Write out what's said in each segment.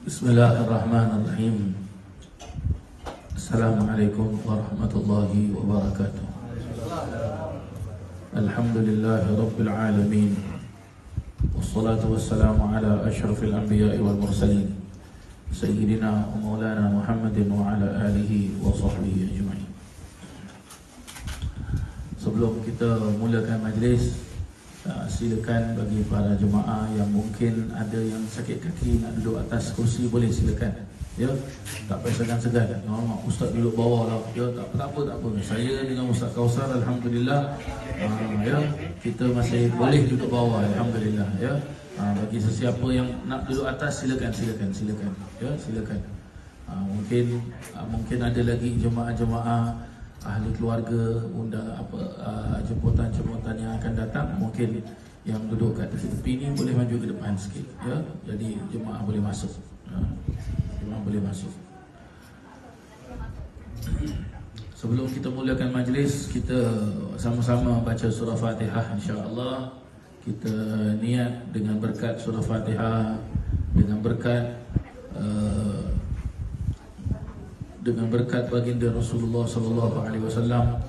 Bismillahirrahmanirrahim. Assalamualaikum warahmatullahi wabarakatuh. Alhamdulillahi rabbil alamin. Wassalatu wassalamu ala asyrafil anbiya'i wal mursalin Sayyidina wa maulana Muhammadin wa ala alihi wa sahbihi ajma'in. Sebelum kita mulakan majlis, silakan bagi para jemaah yang mungkin ada yang sakit kaki nak duduk atas kursi, boleh silakan. Ya, tak payah segan-segan. Ustaz duduk bawah lah. Ya, tak apa. Saya dengan Ustaz Kausar, alhamdulillah, ya, kita masih boleh duduk bawah, alhamdulillah. Ya, bagi sesiapa yang nak duduk atas, silakan. Ya, silakan. Mungkin ada lagi jemaah-jemaah ahli keluarga, jemputan-jemputan yang akan datang, mungkin yang duduk kat tepi ni boleh maju ke depan sikit, ya. Jadi jemaah boleh masuk, ya. Jemaah boleh masuk. Sebelum kita mulakan majlis, kita sama-sama baca surah Fatihah, insya-Allah. Kita niat dengan berkat surah Fatihah, dengan berkat baginda Rasulullah sallallahu alaihi wasallam,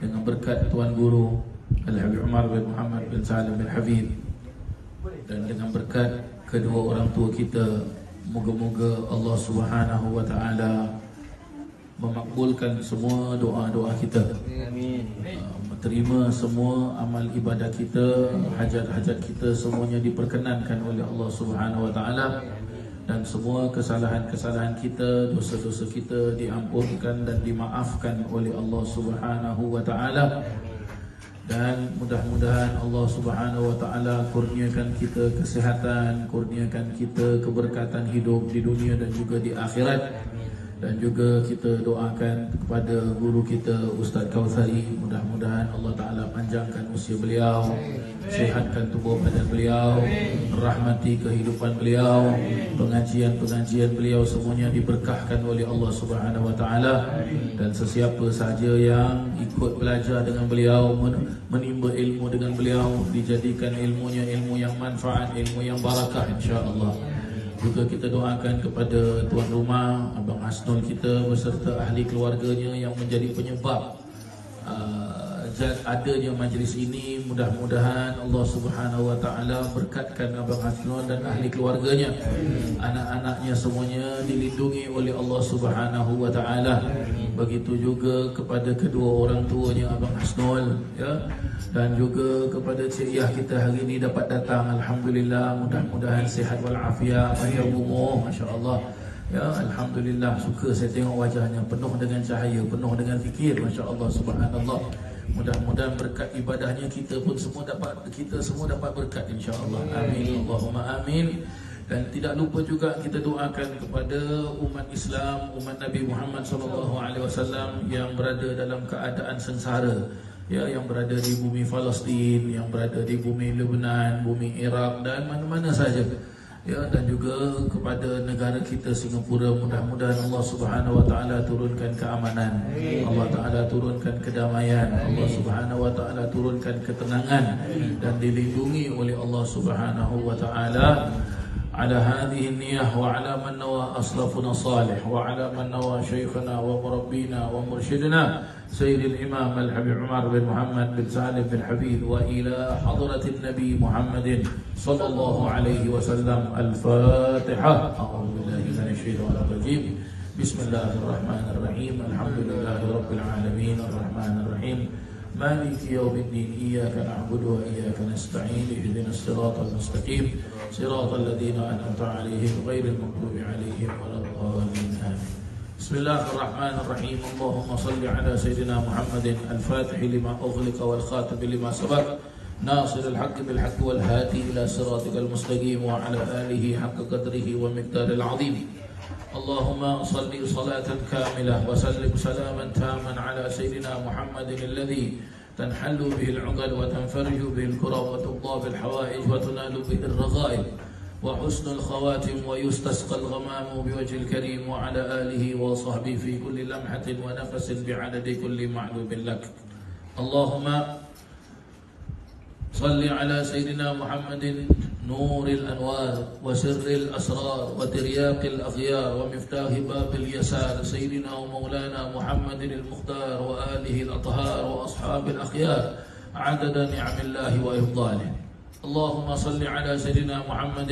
dengan berkat tuan guru Al-Habib Umar bin Muhammad bin Salim bin Habib, dan dengan berkat kedua orang tua kita, moga-moga Allah Subhanahu wa taala memakbulkan semua doa-doa kita. Amin. Terima semua amal ibadah kita, hajat-hajat kita semuanya diperkenankan oleh Allah Subhanahu wa taala. Dan semua kesalahan-kesalahan kita, dosa-dosa kita diampunkan dan dimaafkan oleh Allah Subhanahu wa taala. Dan mudah-mudahan Allah Subhanahu wa taala kurniakan kita kesihatan, kurniakan kita keberkatan hidup di dunia dan juga di akhirat. Dan juga kita doakan kepada guru kita Ustaz Kautsari, mudah-mudahan Allah Ta'ala panjangkan usia beliau, sihatkan tubuh badan beliau, rahmati kehidupan beliau, pengajian-pengajian beliau semuanya diberkahkan oleh Allah Subhanahu Wa Ta'ala. Dan sesiapa sahaja yang ikut belajar dengan beliau, menimba ilmu dengan beliau, dijadikan ilmunya ilmu yang manfaat, ilmu yang barakah, insya-Allah. Juga kita doakan kepada tuan rumah Abang Hasnul kita beserta ahli keluarganya yang menjadi penyebab adanya majlis ini. Mudah-mudahan Allah Subhanahu wa taala berkatkan Abang Hasnul dan ahli keluarganya, anak-anaknya semuanya dilindungi oleh Allah Subhanahu wa taala. Begitu juga kepada kedua orang tuanya Abang Hasnul, ya. Dan juga kepada Cik Yah kita hari ini dapat datang, alhamdulillah, mudah-mudahan sihat walafiat, panjang umur, masya-Allah. Ya, alhamdulillah, suka saya tengok wajahnya penuh dengan cahaya, penuh dengan fikir, masya-Allah, subhanallah. Mudah-mudahan berkat ibadahnya kita semua dapat berkat, insya-Allah. Amin, Allahumma amin. Dan tidak lupa juga kita doakan kepada umat Islam, umat Nabi Muhammad sallallahu alaihi wasallam yang berada dalam keadaan sengsara, ya, yang berada di bumi Palestin, yang berada di bumi Lebanon, bumi Iraq dan mana-mana saja. Ya, dan juga kepada negara kita Singapura, mudah-mudahan Allah Subhanahu wa taala turunkan keamanan, Allah taala turunkan kedamaian, Allah Subhanahu wa taala turunkan ketenangan, dan dilindungi oleh Allah Subhanahu wa taala. على هذه النية وعلى من نوى أسلافنا صالح وعلى من نوى شيخنا ومربينا ومرشدنا سيد الإمام الحبيب عمر بن محمد بن سالم بن حبيب، وإلى حضرة النبي محمد صلى الله عليه وسلم. الفاتحة. أعوذ بالله من الشيطان الرجيم. بسم الله الرحمن الرحيم. الحمد لله رب العالمين الرحمن الرحيم مالك يوم الدين. إياك نعبد وإياك نستعين. اهدنا الصراط المستقيم صراط الذين أنعمت عليهم غير المغضوب عليهم ولا الضالين. آمين. بسم الله الرحمن الرحيم. اللهم صل على سيدنا محمد الفاتح لما أغلق والخاتم لما سبق ناصر الحق بالحق والهادي إلى صراطك المستقيم وعلى آله حق قدره ومقداره العظيم. اللهم صل صلاة كاملة وسلم سلاما تاما على سيدنا محمد الذي تنحل به العقد وتنفرج به الكرب وتقضى بالحوائج وتنال به الرغائب وحسن الخواتم ويستسقى الغمام بوجه الكريم وعلى آله وصحبه في كل لمحة ونفس بعدد كل معلوم لك. اللهم صل على سيدنا محمد نور الأنوار وسر الأسرار وترياق الأغيار ومفتاح باب اليسار سيدنا ومولانا محمد المختار وآله الأطهار وأصحاب الأخيار عدد نعم الله وإفضاله. اللهم صل على سيدنا محمد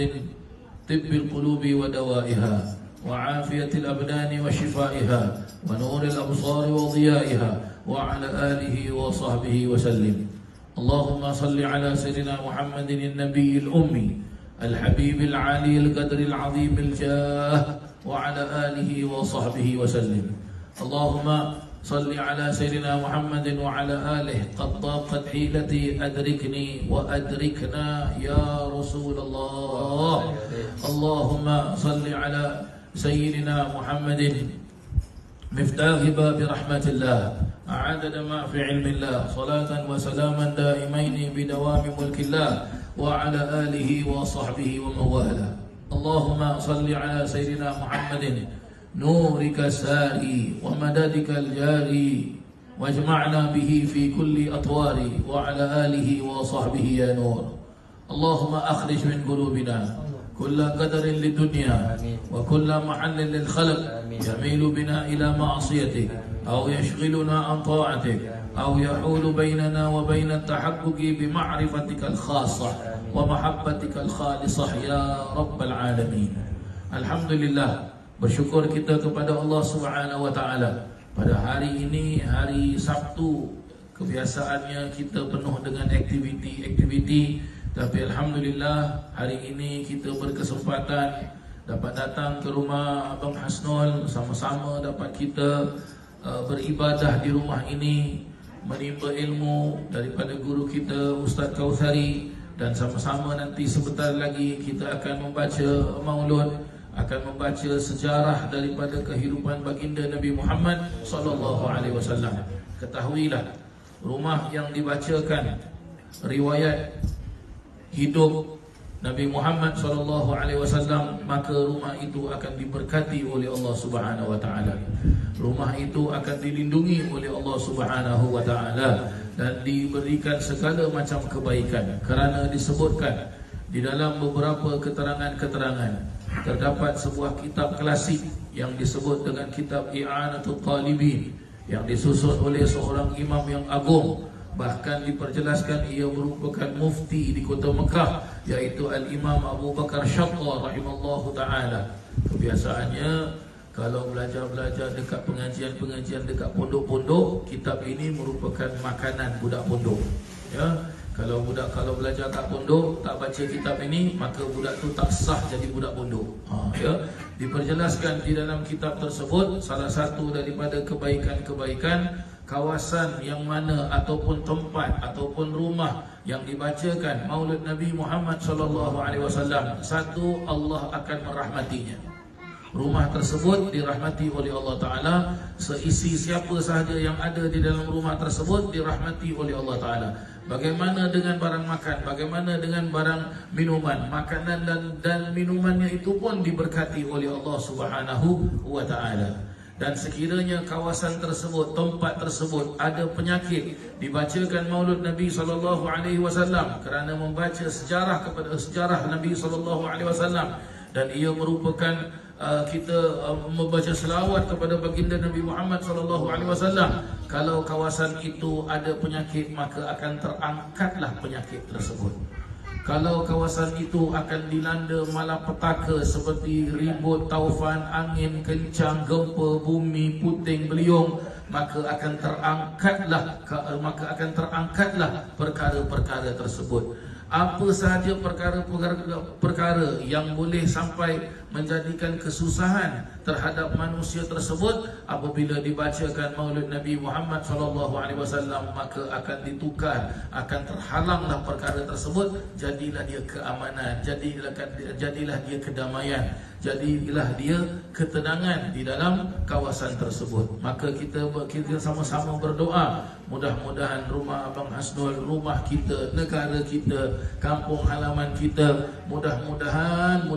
طب القلوب ودوائها وعافية الأبدان وشفائها ونور الأبصار وضيائها وعلى آله وصحبه وسلم. اللهم صل على سيدنا محمد النبي الأمي الحبيب العالي القدر العظيم الجاه وعلى آله وصحبه وسلم. اللهم صل على سيدنا محمد وعلى آله قد ضاقت حيلتي أدركني وأدركنا يا رسول الله. اللهم صل على سيدنا محمد مفتاح باب رحمة الله عدد ما في علم الله صلاة وسلاما دائمين بدوام ملك الله وعلى آله وصحبه ومواله. اللهم صل على سيدنا محمد نورك الساري ومددك الجاري واجمعنا به في كل أطوار وعلى آله وصحبه يا نور. اللهم أخرج من قلوبنا كل قدر للدنيا وكل محل للخلق يميل بنا إلى معصيتك أو يشغلنا عن طاعتك أو يحول بيننا وبين التحقق بمعرفتك الخاصة ومحبتك الخالصة يا رب العالمين. Alhamdulillah, bersyukur kita kepada Allah Subhanahu wa taala. Pada hari ini, hari Sabtu, kebiasaannya kita penuh dengan aktiviti, tapi alhamdulillah hari ini kita berkesempatan dapat datang ke rumah Abang Hasnul, sama-sama dapat kita beribadah di rumah ini, menimba ilmu daripada guru kita Ustaz Kautsari, dan sama-sama nanti sebentar lagi kita akan membaca maulud, akan membaca sejarah daripada kehidupan baginda Nabi Muhammad sallallahu alaihi wasallam. Ketahuilah, rumah yang dibacakan riwayat hidup Nabi Muhammad sallallahu alaihi wasallam, maka rumah itu akan diberkati oleh Allah Subhanahu wa taala. Rumah itu akan dilindungi oleh Allah Subhanahu wa taala dan diberikan segala macam kebaikan, kerana disebutkan di dalam beberapa keterangan-keterangan terdapat sebuah kitab klasik yang disebut dengan kitab I'anatul Talibin yang disusun oleh seorang imam yang agung. Bahkan diperjelaskan ia merupakan mufti di kota Mekah, yaitu Al-Imam Abu Bakar Syatta rahimallahu ta'ala. Kebiasaannya kalau belajar-belajar dekat pengajian-pengajian dekat pondok-pondok, kitab ini merupakan makanan budak pondok. Ya, kalau belajar kat pondok tak baca kitab ini, maka budak tu tak sah jadi budak pondok. Ya, diperjelaskan di dalam kitab tersebut salah satu daripada kebaikan-kebaikan kawasan yang mana ataupun tempat ataupun rumah yang dibacakan Maulid Nabi Muhammad sallallahu alaihi wasallam, satu, Allah akan merahmatinya. Rumah tersebut dirahmati oleh Allah Ta'ala. Seisi siapa sahaja yang ada di dalam rumah tersebut dirahmati oleh Allah Ta'ala. Bagaimana dengan barang makan, bagaimana dengan barang minuman, makanan dan minumannya itu pun diberkati oleh Allah Subhanahu wa Ta'ala. Dan sekiranya kawasan tersebut, tempat tersebut ada penyakit, dibacakan Maulud Nabi sallallahu alaihi wasallam kerana membaca sejarah kepada sejarah Nabi sallallahu alaihi wasallam, dan ia merupakan kita membaca selawat kepada baginda Nabi Muhammad sallallahu alaihi wasallam. Kalau kawasan itu ada penyakit, maka akan terangkatlah penyakit tersebut. Kalau kawasan itu akan dilanda malapetaka seperti ribut, taufan, angin kencang, gempa bumi, puting beliung, maka akan terangkatlah perkara-perkara tersebut. Apa sahaja perkara yang boleh sampai menjadikan kesusahan terhadap manusia tersebut, apabila dibacakan Maulid Nabi Muhammad SAW, maka akan ditukar, akan terhalanglah perkara tersebut. Jadilah dia keamanan, jadilah dia kedamaian, jadilah dia ketenangan di dalam kawasan tersebut. Maka kita sama-sama berdoa, mudah-mudahan rumah Abang Hasnul, rumah kita, negara kita, kampung halaman kita, mudah-mudahan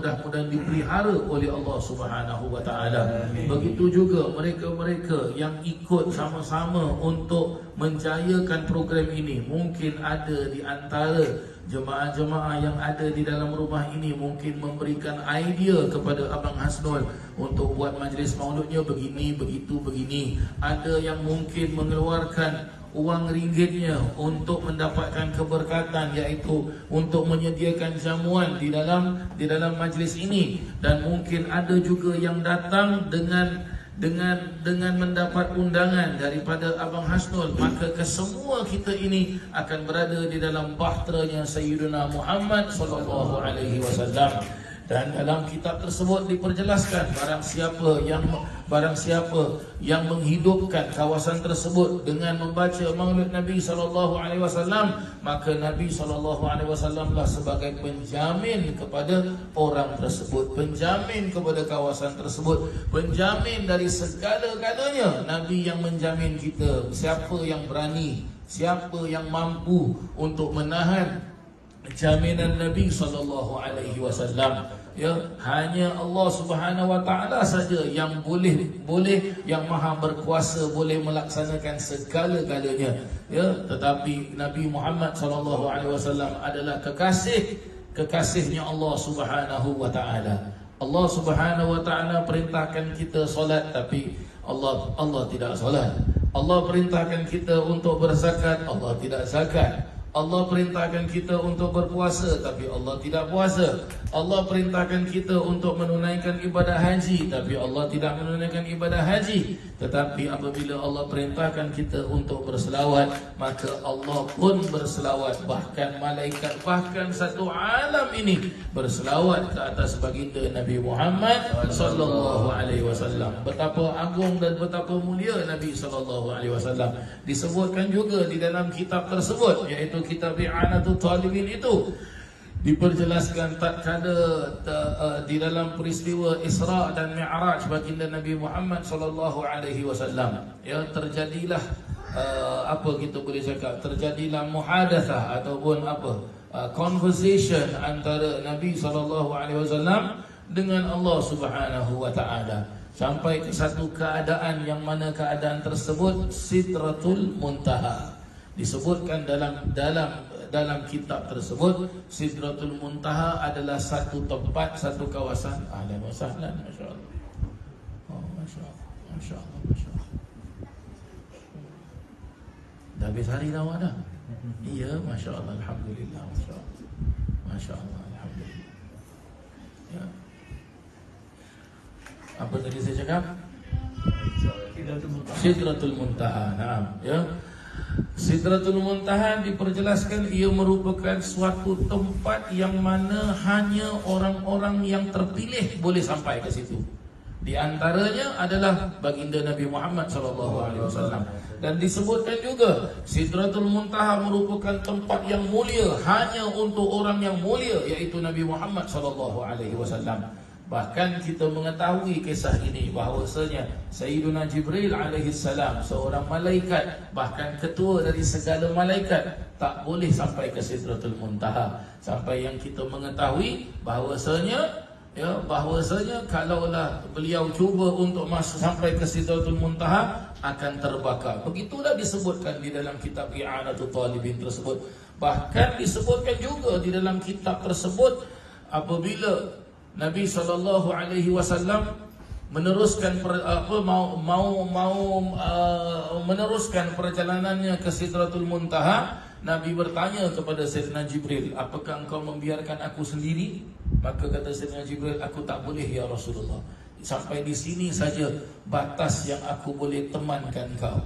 dipelihara oleh Allah Subhanahu wa taala. Begitu juga mereka-mereka yang ikut sama-sama untuk menjayakan program ini. Mungkin ada di antara jemaah-jemaah yang ada di dalam rumah ini mungkin memberikan idea kepada Abang Hasnul untuk buat majlis mauludnya begini, begitu, begini. Ada yang mungkin mengeluarkan uang ringgitnya untuk mendapatkan keberkatan, iaitu untuk menyediakan jamuan di dalam majlis ini. Dan mungkin ada juga yang datang dengan mendapat undangan daripada Abang Hasnul. Maka kesemua kita ini akan berada di dalam bahteranya Sayyidina Muhammad sallallahu alaihi wasallam. Dan dalam kitab tersebut diperjelaskan barang siapa yang menghidupkan kawasan tersebut dengan membaca Maulid Nabi sallallahu alaihi wasallam, maka Nabi sallallahu alaihi wasallam lah sebagai penjamin kepada orang tersebut, penjamin kepada kawasan tersebut, penjamin dari segala-galanya. Nabi yang menjamin kita. Siapa yang berani, siapa yang mampu untuk menahan jaminan Nabi sallallahu alaihi wasallam? Ya, hanya Allah Subhanahu wa taala saja yang boleh yang maha berkuasa boleh melaksanakan segala-galanya. Ya, tetapi Nabi Muhammad sallallahu alaihi wasallam adalah kekasihnya Allah Subhanahu wa taala. Allah Subhanahu wa taala perintahkan kita solat, tapi Allah tidak solat. Allah perintahkan kita untuk berzakat, Allah tidak zakat. Allah perintahkan kita untuk berpuasa, tapi Allah tidak puasa. Allah perintahkan kita untuk menunaikan ibadah haji, tapi Allah tidak menunaikan ibadah haji. Tetapi apabila Allah perintahkan kita untuk berselawat, maka Allah pun berselawat. Bahkan malaikat, bahkan satu alam ini berselawat ke atas baginda Nabi Muhammad sallallahu alaihi wasallam. Betapa agung dan betapa mulia Nabi sallallahu alaihi wasallam. Disebutkan juga di dalam kitab tersebut, iaitu kitab I'anatul Talibin itu, diperjelaskan tatkala di dalam peristiwa Isra dan Mi'raj baginda Nabi Muhammad sallallahu alaihi wasallam, ya, terjadilah apa kita boleh cakap, terjadilah muhadatsah ataupun conversation antara Nabi sallallahu alaihi wasallam dengan Allah Subhanahu wa taala, sampai ke satu keadaan yang mana keadaan tersebut Sidratul Muntaha. Disebutkan dalam kitab tersebut, Sidratul Muntaha adalah satu tempat, satu kawasan. Ahlan wa sahlan, masya-Allah. Oh, masya-Allah, masya-Allah, masya-Allah. Dah habis hari dah awak dah? Iya, masya-Allah, alhamdulillah, masya-Allah. Masya-Allah, alhamdulillah. Ya. Apa tadi saya cakap? Sidratul Muntaha. Naam, ya. Sidratul Muntaha diperjelaskan ia merupakan suatu tempat yang mana hanya orang-orang yang terpilih boleh sampai ke situ. Di antaranya adalah baginda Nabi Muhammad SAW. Dan disebutkan juga Sidratul Muntaha merupakan tempat yang mulia hanya untuk orang yang mulia, iaitu Nabi Muhammad SAW. Bahkan kita mengetahui kisah ini bahawasanya Sayyiduna Jibril alaihissalam, seorang malaikat, bahkan ketua dari segala malaikat, tak boleh sampai ke Sidratul Muntaha. Sampai yang kita mengetahui bahawasanya kalaulah beliau cuba untuk masuk sampai ke Sidratul Muntaha akan terbakar. Begitulah disebutkan di dalam kitab I'anatul Talibin tersebut. Bahkan disebutkan juga di dalam kitab tersebut apabila Nabi sallallahu alaihi wasallam meneruskan meneruskan perjalanannya ke Sidratul Muntaha, Nabi bertanya kepada Sayyidina Jibril, "Apakah engkau membiarkan aku sendiri?" Maka kata Sayyidina Jibril, "Aku tak boleh ya Rasulullah. Sampai di sini saja batas yang aku boleh temankan kau."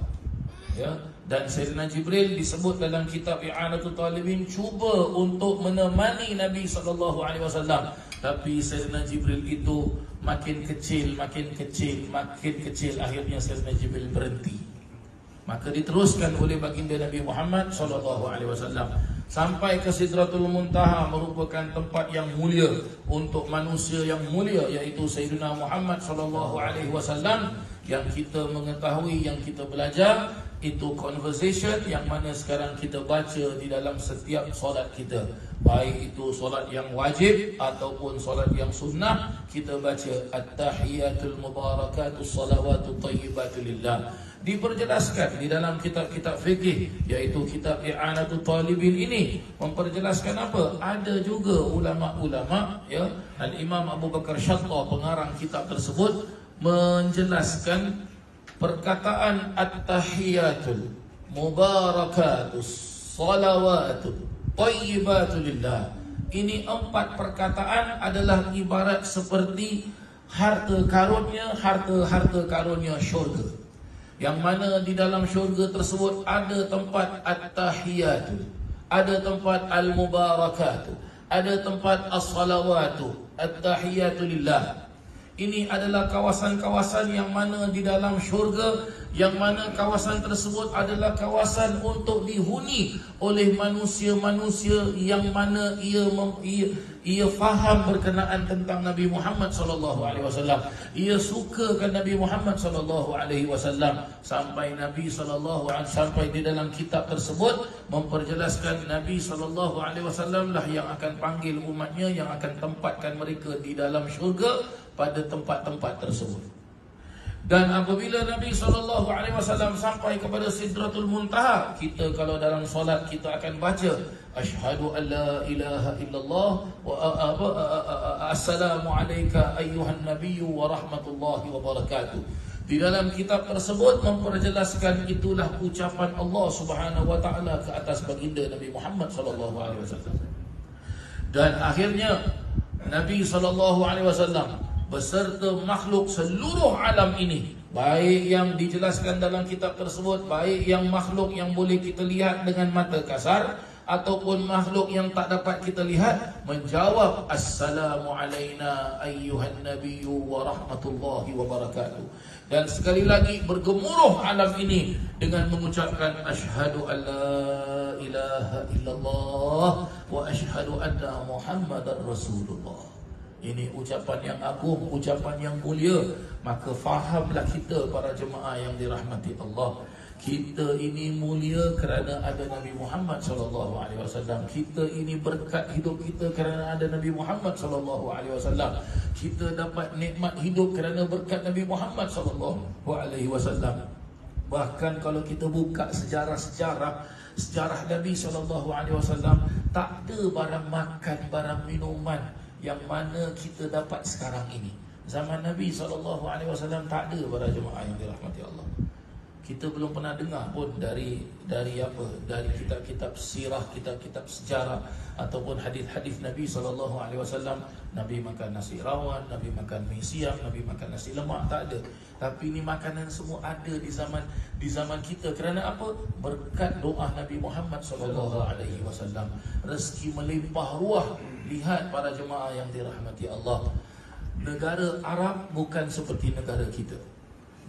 Ya, dan Sayyidina Jibril disebut dalam kitab I'anatul Talibin cuba untuk menemani Nabi sallallahu alaihi wasallam. Tapi Sayyidina Jibril itu makin kecil, akhirnya Sayyidina Jibril berhenti. Maka diteruskan oleh baginda Nabi Muhammad SAW sampai ke Sidratul Muntaha, merupakan tempat yang mulia untuk manusia yang mulia, yaitu Sayyidina Muhammad SAW. Yang kita mengetahui, yang kita belajar, itu conversation yang mana sekarang kita baca di dalam setiap solat kita, baik itu solat yang wajib ataupun solat yang sunnah. Kita baca at-tahiyatul mubarakatus salawatut thayyibatu lillah. Diperjelaskan di dalam kitab-kitab fikih, iaitu kitab I'anatul Talibin ini memperjelaskan apa? Ada juga ulama-ulama, ya, Al-Imam Abu Bakar Syattah pengarang kitab tersebut menjelaskan perkataan at-tahiyatul mubarakatus salawatut thayyibatu lillah. Ini 4 perkataan adalah ibarat seperti harta karunia syurga, yang mana di dalam syurga tersebut ada tempat at-tahiyatu, ada tempat al-mubarakatu, ada tempat as-salawatu, at-tahiyatu lillah. Ini adalah kawasan-kawasan yang mana di dalam syurga, yang mana kawasan tersebut adalah kawasan untuk dihuni oleh manusia-manusia yang mana ia faham berkenaan tentang Nabi Muhammad SAW. Ia sukakan Nabi Muhammad SAW. Sampai Nabi SAW sampai di dalam kitab tersebut memperjelaskan Nabi SAW lah yang akan panggil umatnya, yang akan tempatkan mereka di dalam syurga pada tempat-tempat tersebut. Dan apabila Nabi SAW sampai kepada Sidratul Muntaha, kita kalau dalam solat kita akan baca asyhadu an la ilaha illallah wa assalamu alayka ayyuhan nabiyyu wa rahmatullahi wa barakatuh. Di dalam kitab tersebut memperjelaskan itulah ucapan Allah Subhanahu wa taala ke atas baginda Nabi Muhammad sallallahu alaihi wasallam. Dan akhirnya Nabi sallallahu alaihi wasallam beserta makhluk seluruh alam ini, baik yang dijelaskan dalam kitab tersebut, baik yang makhluk yang boleh kita lihat dengan mata kasar ataupun makhluk yang tak dapat kita lihat, menjawab assalamu alaina ayyuhan nabiyyu wa rahmatullahi wa barakatuh. Dan sekali lagi bergemuruh alam ini dengan mengucapkan asyhadu an la ilaha illallah wa asyhadu anna muhammadar rasulullah. Ini ucapan yang agung, ucapan yang mulia. Maka fahamlah kita para jemaah yang dirahmati Allah, kita ini mulia kerana ada Nabi Muhammad SAW. Kita ini berkat hidup kita kerana ada Nabi Muhammad SAW. Kita dapat nikmat hidup kerana berkat Nabi Muhammad SAW. Bahkan kalau kita buka sejarah Nabi SAW, tak ada barang makan, barang minuman yang mana kita dapat sekarang ini. Zaman Nabi SAW tak ada para jemaah yang dirahmati Allah. Kita belum pernah dengar pun dari kitab-kitab sirah, kitab-kitab sejarah ataupun hadis-hadis Nabi SAW. Nabi makan nasi rawan, Nabi makan mie siang, Nabi makan nasi lemak, tak ada. Tapi ini makanan semua ada di zaman kita. Kerana apa? Berkat doa Nabi Muhammad SAW. Rezeki melimpah ruah. Lihat para jemaah yang dirahmati Allah, negara Arab bukan seperti negara kita.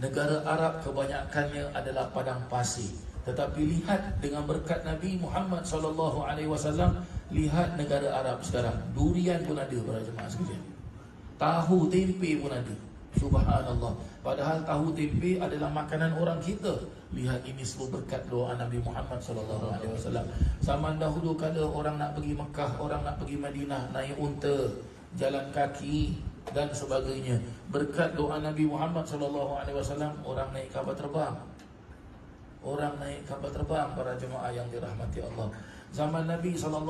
Negara Arab kebanyakannya adalah padang pasir. Tetapi lihat dengan berkat Nabi Muhammad SAW, lihat negara Arab sekarang, durian pun ada para jemaah sekalian. Tahu tempe pun ada. Subhanallah. Padahal tahu tempe adalah makanan orang kita. Lihat ini semua berkat doa Nabi Muhammad SAW. Zaman dahulu kala orang nak pergi Mekah, orang nak pergi Madinah, naik unta, jalan kaki dan sebagainya. Berkat doa Nabi Muhammad SAW, orang naik kapal terbang. Orang naik kapal terbang para jemaah yang dirahmati Allah. Zaman Nabi SAW,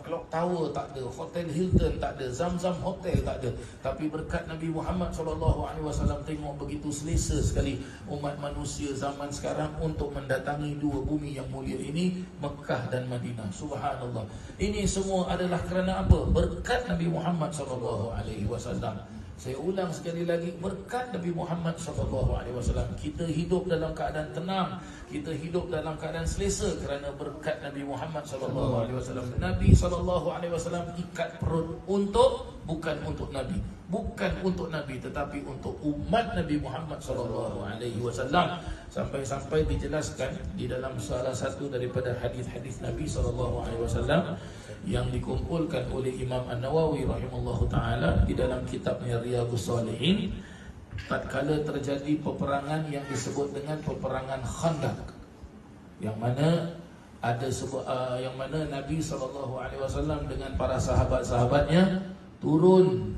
Clock Tower tak ada, Hotel Hilton tak ada, Zamzam Hotel tak ada. Tapi berkat Nabi Muhammad SAW, tengok begitu selesa sekali umat manusia zaman sekarang untuk mendatangi dua bumi yang mulia ini, Mekah dan Madinah. Subhanallah. Ini semua adalah kerana apa? Berkat Nabi Muhammad SAW. Saya ulang sekali lagi, berkat Nabi Muhammad SAW kita hidup dalam keadaan tenang, kita hidup dalam keadaan selesa kerana berkat Nabi Muhammad SAW. Nabi SAW ikat perut bukan untuk Nabi, bukan untuk Nabi, tetapi untuk umat Nabi Muhammad SAW. Sampai-sampai dijelaskan di dalam salah satu daripada hadis-hadis Nabi SAW yang dikumpulkan oleh Imam An-Nawawi rahimahullahu taala di dalam kitabnya Riyadhus Shalihin. tatkala terjadi peperangan yang disebut dengan peperangan Khandaq, yang mana ada yang mana Nabi SAW dengan para sahabat-sahabatnya turun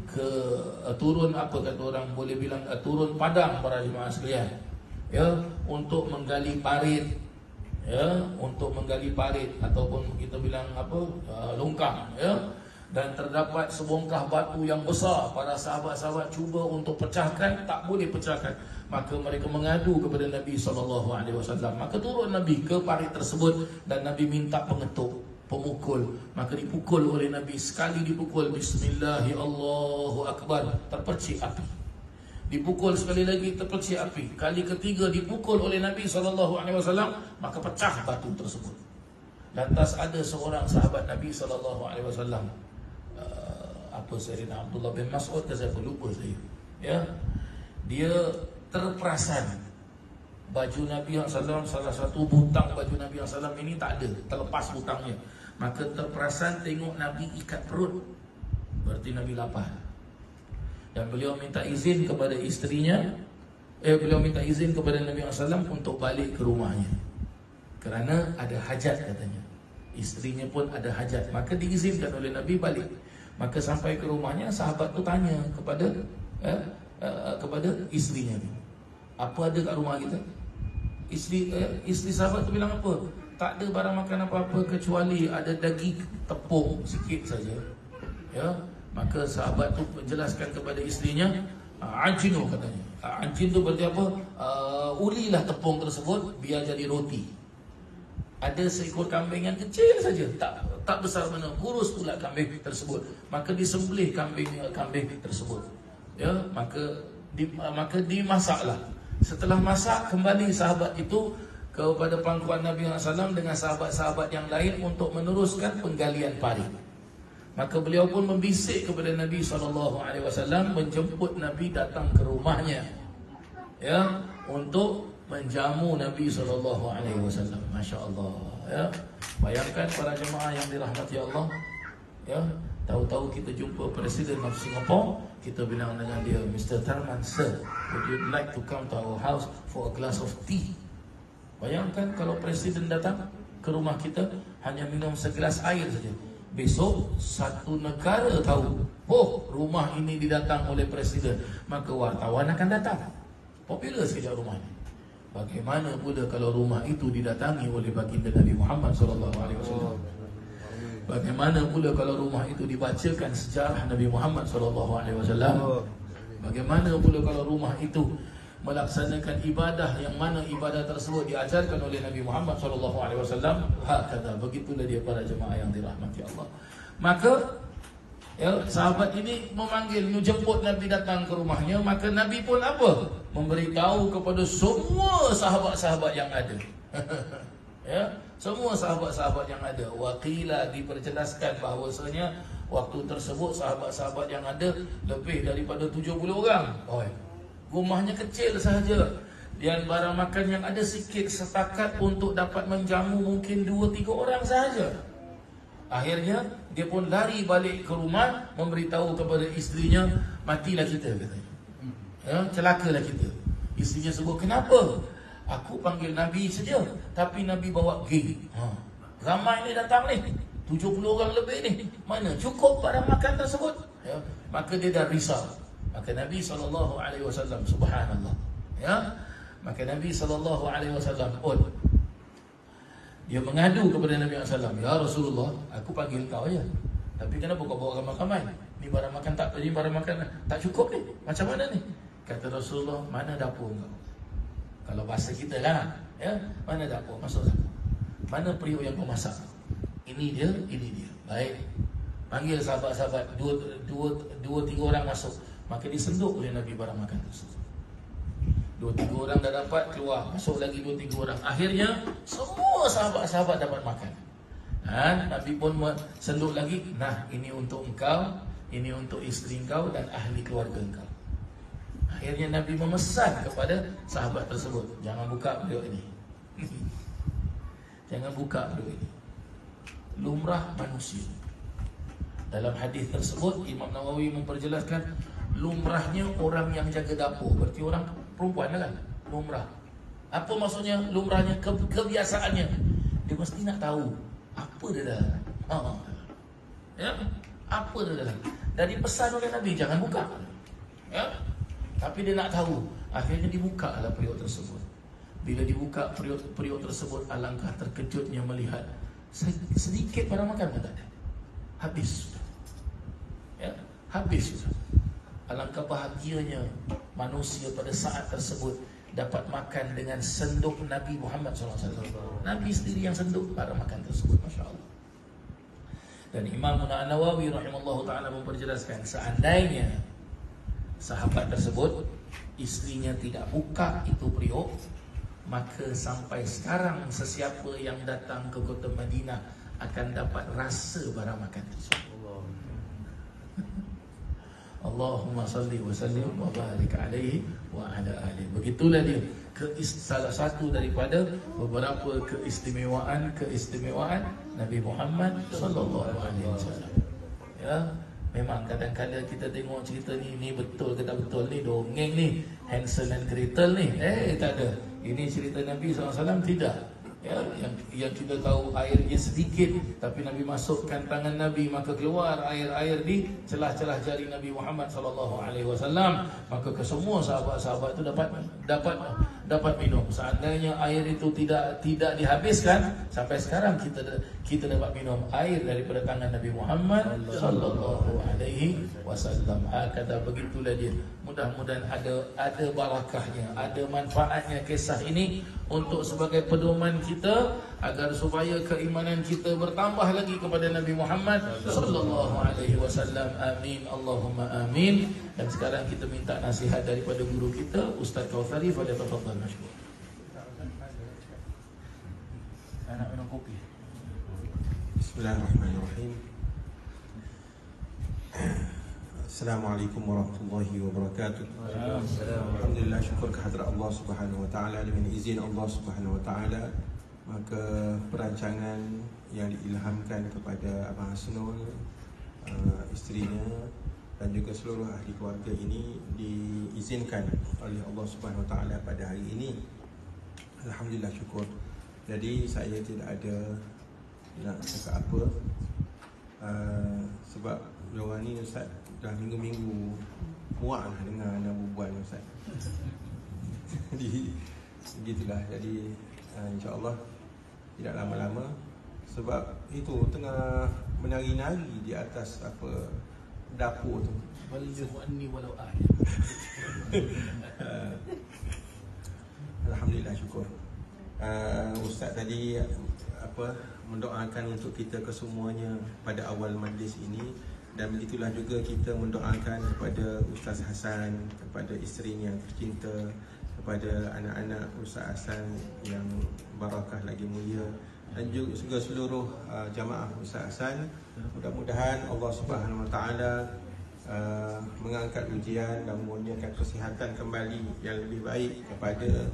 apa kata orang boleh bilang turun padang para jemaah sekalian, ya, untuk menggali parit, ya, untuk menggali parit ataupun kita bilang apa, longkang, ya. Dan terdapat sebongkah batu yang besar. Para sahabat-sahabat cuba untuk pecahkan, tak boleh pecahkan. Maka mereka mengadu kepada Nabi SAW. Maka turun Nabi ke parit tersebut dan Nabi minta pengetuk, pemukul. Maka dipukul oleh Nabi. Sekali dipukul, Bismillahi Allahu Akbar, terpercik api. Dipukul sekali lagi, terpercik api. Kali ketiga dipukul oleh Nabi SAW, maka pecah batu tersebut. Lantas ada seorang sahabat Nabi SAW, apa Sayyidina Abdullah bin Mas'ud ke saya lupa saya, ya, dia terperasan baju Nabi SAW, salah satu butang baju Nabi SAW ini tak ada, terlepas butangnya. Maka terperasan tengok Nabi ikat perut, berarti Nabi lapar. Dan beliau minta izin kepada isterinya, beliau minta izin kepada Nabi SAW untuk balik ke rumahnya, kerana ada hajat katanya. Isterinya pun ada hajat, maka diizinkan oleh Nabi balik. Maka sampai ke rumahnya, sahabat tu tanya kepada kepada isterinya tu, apa ada kat rumah kita? Isteri sahabat tu bilang apa? Tak ada barang makan apa-apa kecuali ada daging tepung sikit saja. Ya, maka sahabat tu menjelaskan kepada isterinya, ajinu katanya. Ajin tu berarti apa? Ulilah tepung tersebut biar jadi roti. Ada seekor kambing yang kecil saja, tak besar mana, kurus pula kambing tersebut. Maka disembelih kambing tersebut. Ya, maka dimasaklah. Setelah masak, kembali sahabat itu kepada pangkuan Nabi SAW dengan sahabat-sahabat yang lain untuk meneruskan penggalian parit. Maka beliau pun membisik kepada Nabi SAW, menjemput Nabi datang ke rumahnya, ya, untuk menjamu Nabi SAW. Masya Allah, ya. Bayangkan para jemaah yang dirahmati Allah, ya, tahu-tahu kita jumpa Presiden of Singapore, kita bilang dengan dia, Mr. Tharman, sir, would you like to come to our house for a glass of tea? Bayangkan kalau Presiden datang ke rumah kita hanya minum segelas air saja. Besok satu negara tahu, oh, rumah ini didatang oleh Presiden, maka wartawan akan datang. Popular sekejap rumah ini. Bagaimana pula kalau rumah itu didatangi oleh baginda Nabi Muhammad SAW? Bagaimana pula kalau rumah itu dibacakan sejarah Nabi Muhammad SAW? Bagaimana pula kalau rumah itu melaksanakan ibadah yang mana ibadah tersebut diajarkan oleh Nabi Muhammad SAW? Hakadha, begitulah dia para jemaah yang dirahmati Allah. Maka, ya, sahabat ini menjemput Nabi datang ke rumahnya. Maka Nabi pun apa? Memberitahu kepada semua sahabat-sahabat yang ada. Ya, semua sahabat-sahabat yang ada. Waqila, diperjelaskan bahawasanya waktu tersebut sahabat-sahabat yang ada lebih daripada 70 orang. Rumahnya kecil sahaja, dan barang makan yang ada sikit, setakat untuk dapat menjamu mungkin 2-3 orang sahaja. Akhirnya dia pun lari balik ke rumah, memberitahu kepada isterinya, matilah kita katanya, ya, celakalah kita. Isterinya sebut, kenapa? Aku panggil Nabi saja, tapi Nabi bawa geng. Ramai ni datang ni, 70 orang lebih ni, mana cukup barang makan tersebut? Ya, maka dia dah risau. Maka Nabi SAW, subhanallah, ya, maka Nabi SAW pun dia mengadu kepada Nabi SAW, ya Rasulullah, aku panggil kau ya, tapi kenapa kau bawa ramai-ramai? Ni barang makan tak cukup ni, macam mana ni? Kata Rasulullah, mana dapur kau? Kalau bahasa kita lah, ya, mana dapur, masuk dapur. Mana periuk yang kau masak? Ini dia. Baik, panggil sahabat-sahabat, dua tiga orang masuk. Maka disenduk oleh Nabi barang makan tersebut. 2-3 orang dah dapat, keluar, masuk lagi 2-3 orang. Akhirnya semua sahabat-sahabat dapat makan. Dan Nabi pun senduk lagi, nah, ini untuk engkau, ini untuk isteri engkau dan ahli keluarga engkau. Akhirnya Nabi memesan kepada sahabat tersebut, jangan buka periuk ini. Jangan buka periuk ini. Lumrah manusia. Dalam hadis tersebut Imam Nawawi memperjelaskan, lumrahnya orang yang jaga dapur. Berarti orang perempuan lah kan? Lumrah. Apa maksudnya lumrahnya? Kebiasaannya. Dia mesti nak tahu apa dia dah. Ya, apa dia dah. Dan dipesan oleh Nabi, jangan buka. Ya, tapi dia nak tahu. Akhirnya dibuka lah periuk tersebut. Bila dibuka periuk tersebut, alangkah terkejutnya melihat sedikit barang makan pun tak ada. Habis sudah. Ya, habis sudah. Alangkah bahagianya manusia pada saat tersebut dapat makan dengan senduk Nabi Muhammad SAW. Nabi sendiri yang senduk barang makan tersebut. Masya Allah. Dan Imam An-Nawawi rahimahullah ta'ala memperjelaskan, seandainya sahabat tersebut istrinya tidak buka itu periuk, maka sampai sekarang sesiapa yang datang ke kota Madinah akan dapat rasa barang makan tersebut. Allahumma salli wa sallim wa barik alaihi wa ala alihi. Begitulah dia salah satu daripada beberapa keistimewaan Nabi Muhammad sallallahu alaihi wasallam. Ya, memang kadang-kadang kita tengok cerita ni betul ke tak betul, ni dongeng ni, Hansel and Gretel ni. Tak ada. Ini cerita Nabi SAW tidak. Ya, yang kita tahu airnya sedikit, tapi Nabi masukkan tangan Nabi, maka keluar air-air di celah-celah jari Nabi Muhammad SAW. Maka kesemua sahabat-sahabat itu dapat minum. Seandainya air itu tidak dihabiskan, sampai sekarang kita dapat minum air daripada tangan Nabi Muhammad SAW. Kata begitulah dia. Mudah-mudahan ada barakahnya, ada manfaatnya kisah ini untuk sebagai pedoman kita agar supaya keimanan kita bertambah lagi kepada Nabi Muhammad sallallahu alaihi wasallam. Amin, Allahumma amin. Dan sekarang kita minta nasihat daripada guru kita Ustaz Kautsari. Falyatafaddal mashkur. Anak minum kopi. Bismillahirrahmanirrahim. Assalamualaikum warahmatullahi wabarakatuh. Alhamdulillah, syukur kehadrat Allah Subhanahu wa taala. Dengan izin Allah Subhanahu wa taala, maka perancangan yang diilhamkan kepada Abang Hasnul, isterinya dan juga seluruh ahli keluarga ini diizinkan oleh Allah Subhanahu wa taala pada hari ini. Alhamdulillah, syukur. Jadi saya tidak ada nak cakap apa, sebab diorang ni Ustaz dah minggu-minggu muak lah dengar anda berbual Ustaz. Jadi begitulah. Jadi insya-Allah tidak lama-lama, sebab itu tengah menari-nari di atas apa dapur tu. Ballighu anni walau ayat. Alhamdulillah, syukur. Ustaz tadi mendoakan untuk kita kesemuanya pada awal majlis ini. Dan begitulah juga kita mendoakan kepada Ustaz Hasan, kepada isterinya yang tercinta, kepada anak-anak Ustaz Hasan yang barakah lagi mulia, dan juga seluruh jamaah Ustaz Hasan. Mudah-mudahan Allah Subhanahu Wa Taala mengangkat ujian dan mengurniakan kesihatan kembali yang lebih baik kepada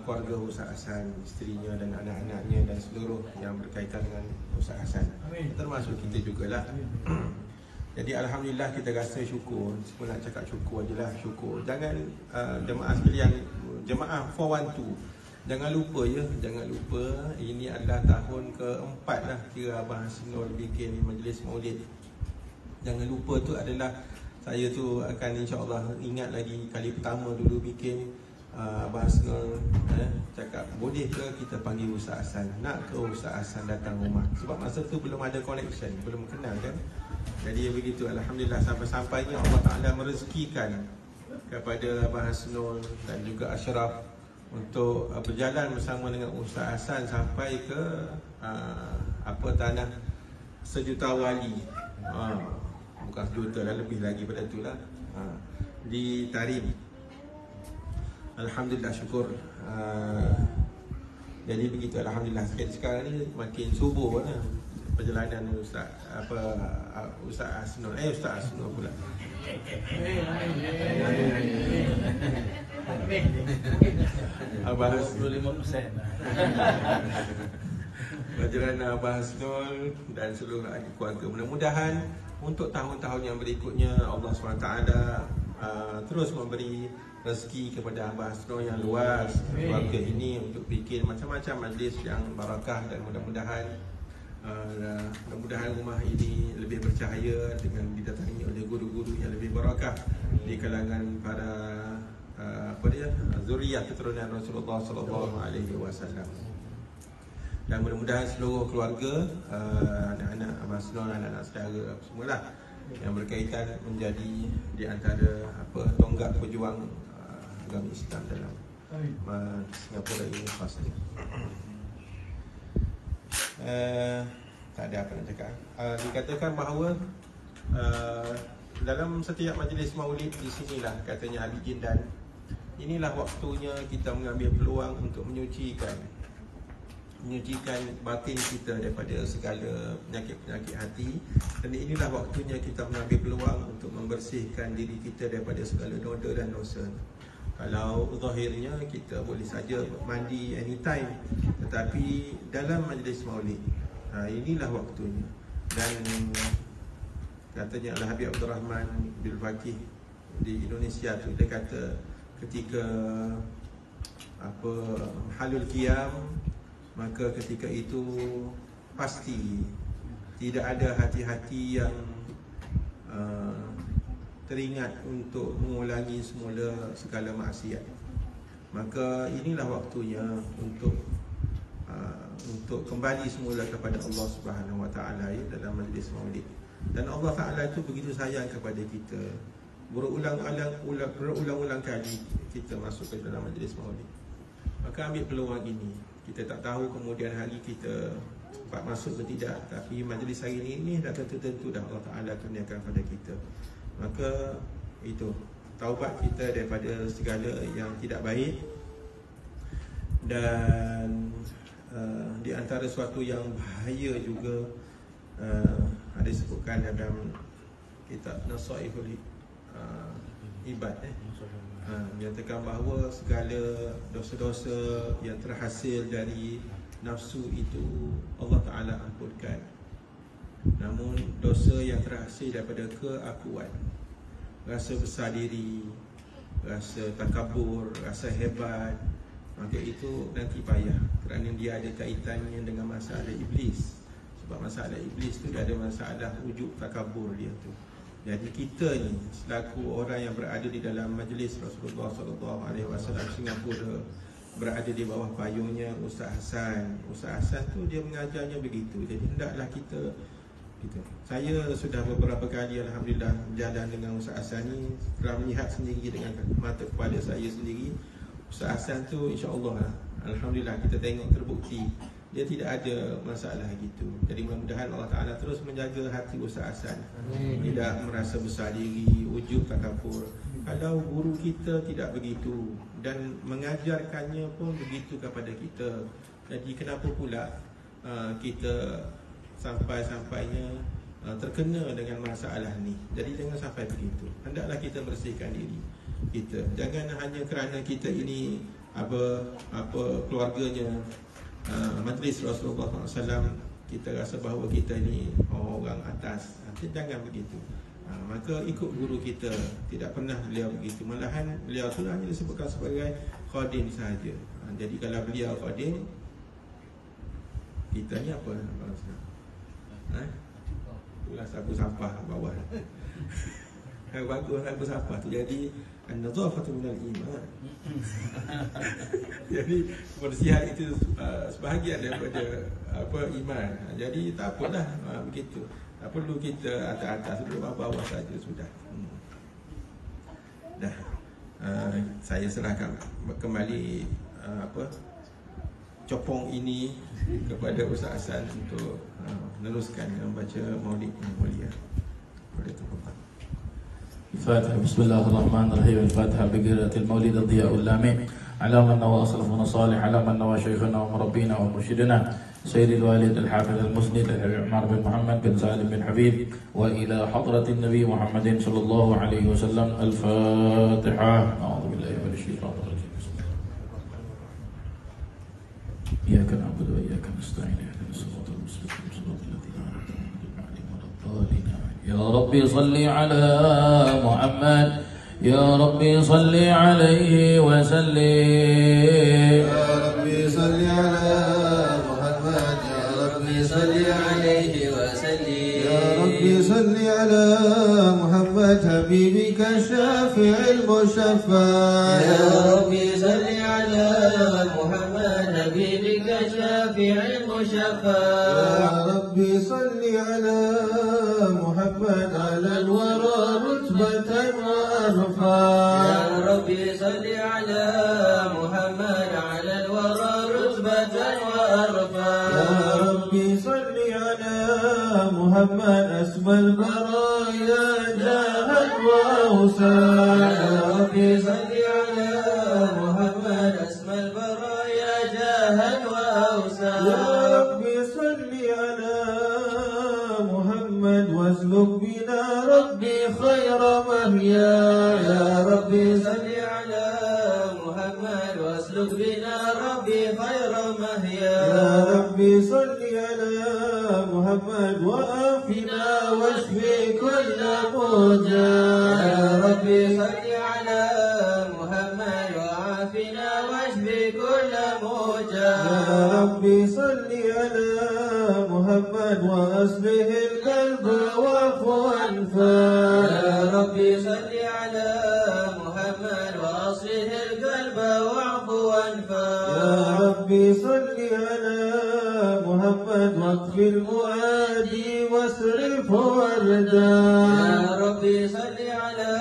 keluarga Ustaz Hasan, isterinya dan anak-anaknya dan seluruh yang berkaitan dengan Ustaz Hasan. Amin. Termasuk kita jugalah. Jadi Alhamdulillah, kita rasa syukur. Semua nak cakap syukur je lah, syukur. Jangan jemaah sekalian, jemaah 412, jangan lupa ya, jangan lupa ini adalah tahun keempat lah kira Abang Hasnul bikin majlis maulid. Jangan lupa tu adalah, saya tu akan insya-Allah ingat lagi kali pertama dulu bikin, Abang Hasnul cakap boleh ke kita panggil Ustaz Hasan, nak ke Ustaz Hasan datang rumah, sebab masa tu belum ada connection, belum kenal kan. Jadi begitu, Alhamdulillah, sampai-sampainya Allah Ta'ala merezekikan kepada Abang Hasnul dan juga Ashraf untuk berjalan bersama dengan Ustaz Hasan sampai ke tanah sejuta wali, bukan sejuta lah, lebih lagi pada tu lah, di Tarim. Alhamdulillah, syukur. Jadi begitu, Alhamdulillah. Sekarang ni makin subuh lah perjalanan Ustaz Hasnul, Ustaz Hasnul pula. Abang 25%. Perjalanan Abang Hasnul dan seluruh ahli keluarga. Mudah-mudahan untuk tahun-tahun yang berikutnya Allah SWT terus memberi rezeki kepada hamba Hasno yang luas, keluarga ini, untuk bikin macam-macam majlis yang barakah, dan mudah-mudahan rumah ini lebih bercahaya dengan didatangi oleh guru-guru yang lebih barakah di kalangan para zuriat keturunan Rasulullah sallallahu alaihi wasallam. Dan mudah-mudahan seluruh keluarga, anak-anak Abang Hasno, anak-anak saudara semualah yang berkaitan menjadi di antara tonggak pejuang agama Islam dalam Singapura ini pasti. Tak ada apa nak cakap. Dikatakan bahawa dalam setiap majlis maulid di sinilah, katanya Habib Jindan, inilah waktunya kita mengambil peluang untuk menyucikan batin kita daripada segala penyakit-penyakit hati, dan inilah waktunya kita mengambil peluang untuk membersihkan diri kita daripada segala noda dan dosa. Kalau zahirnya kita boleh saja mandi anytime, tetapi dalam majlis maulid inilah waktunya. Dan katanya Al-Habib Abdul Rahman bin Fakih di Indonesia tu, dia kata ketika halul qiyam, maka ketika itu pasti tidak ada hati-hati yang teringat untuk mengulangi semula segala maksiat. Maka inilah waktunya untuk kembali semula kepada Allah Subhanahu Wa Taala dalam majlis maulid. Dan Allah Taala itu begitu sayang kepada kita. Berulang-ulang kali kita masuk ke dalam majlis maulid. Maka ambil peluang ini. Kita tak tahu kemudian hari kita sempat masuk ke tidak, tapi majlis hari ini dah tentu dah Allah Taala kurniakan kepada kita. Maka itu taubat kita daripada segala yang tidak baik. Dan di antara suatu yang bahaya juga, ada disebutkan dalam kitab Nasaihul Ibad, menyatakan bahawa segala dosa-dosa yang terhasil dari nafsu itu Allah Ta'ala ampunkan. Namun dosa yang terhasil daripada keakuan, rasa besar diri, rasa takabur, rasa hebat, maka itu nanti payah, kerana dia ada kaitannya dengan masalah iblis. Sebab masalah iblis tu dia ada masalah wujud takabur dia tu. Jadi kita ni selaku orang yang berada di dalam majlis Rasulullah SAW Singapura, berada di bawah payungnya Ustaz Hassan. Ustaz Hassan tu dia mengajarnya begitu. Jadi hendaklah kita gitu. Saya sudah beberapa kali alhamdulillah berjalan dengan Ustaz Hassan ni, telah melihat sendiri dengan mata kepala saya sendiri. Ustaz Hassan tu insya-Allah alhamdulillah kita tengok terbukti dia tidak ada masalah gitu. Jadi mudah-mudahan Allah Ta'ala terus menjaga hati Ustaz Hassan, tidak merasa besar diri, wujud takabur. Kalau guru kita tidak begitu dan mengajarkannya pun begitu kepada kita, jadi kenapa pula kita sampai-sampainya terkena dengan masalah ni. Jadi jangan sampai begitu. Hendaklah kita bersihkan diri kita. Jangan hanya kerana kita ini apa keluarganya majlis Rasulullah SAW, kita rasa bahawa kita ni orang atas. Jangan begitu. Maka ikut guru kita. Tidak pernah beliau begitu. Malahan beliau tu hanya disebutkan sebagai khadim sahaja. Jadi kalau beliau khadim, kita ni apa? Itulah sapu sampah bawah. Bagus sapu sampah tu. Jadi an-nadhafatu minal iman. Jadi kebersihan itu sebahagian daripada iman. Jadi tak apalah begitu. Tak perlu kita atas-atas, duduk bawah saja sudah. Dah. Saya serahkan kembali copong ini kepada Ustaz Hassan untuk meneruskan membaca maulid yang mulia. Boleh terputar. الفاتحة. بسم الله الرحمن الرحيم. الفاتحة بقراءة المولد الضياء اللامع على من نوى أسلافنا الصالح، على من نوى شيخنا ومربينا ومرشدنا سيد الوالد الحافظ المسند الحبيب عمر بن محمد بن سالم بن حبيب، وإلى حضرة النبي محمد صلى الله عليه وسلم. الفاتحة. أعوذ بالله من الشيطان الرجيم. إياك نعبد وإياك نستعين، اهدنا الصراط المستقيم صراط الذين أنعمت عليهم غير المغضوب عليهم ولا الضالين. يا ربي صل على محمد يا ربي صل عليه وسلم يا ربي صل على محمد يا ربي صل عليه وسلم يا ربي صل على محمد حبيبك الشافع المشفع يا ربي صل على محمد حبيبك الشافع المشفع يا ربي صل على محمد على الورى رتبة وأرفع يا ربي صل على محمد على الورى رتبة وأرفع يا ربي صل على محمد أسمى البرايا جاها وأوسع يا ربي صل على محمد أسمى البرايا جاها وأوسع يا ربي صل على محمد واسلك بنا ربي خير مهيا يا ربي صل على محمد واسلك بنا ربي خير مهيا يا ربي صل على محمد وآفنا واشفي كل موجع يا ربي صل على محمد وآفنا واشفي كل موجع يا ربي صل على محمد وأصلح القلب وعفو أنفا يا ربي صل على محمد وأصلح القلب وعفو أنفا يا ربي صل على محمد واكفي المؤادي واصرف وردا يا ربي صل على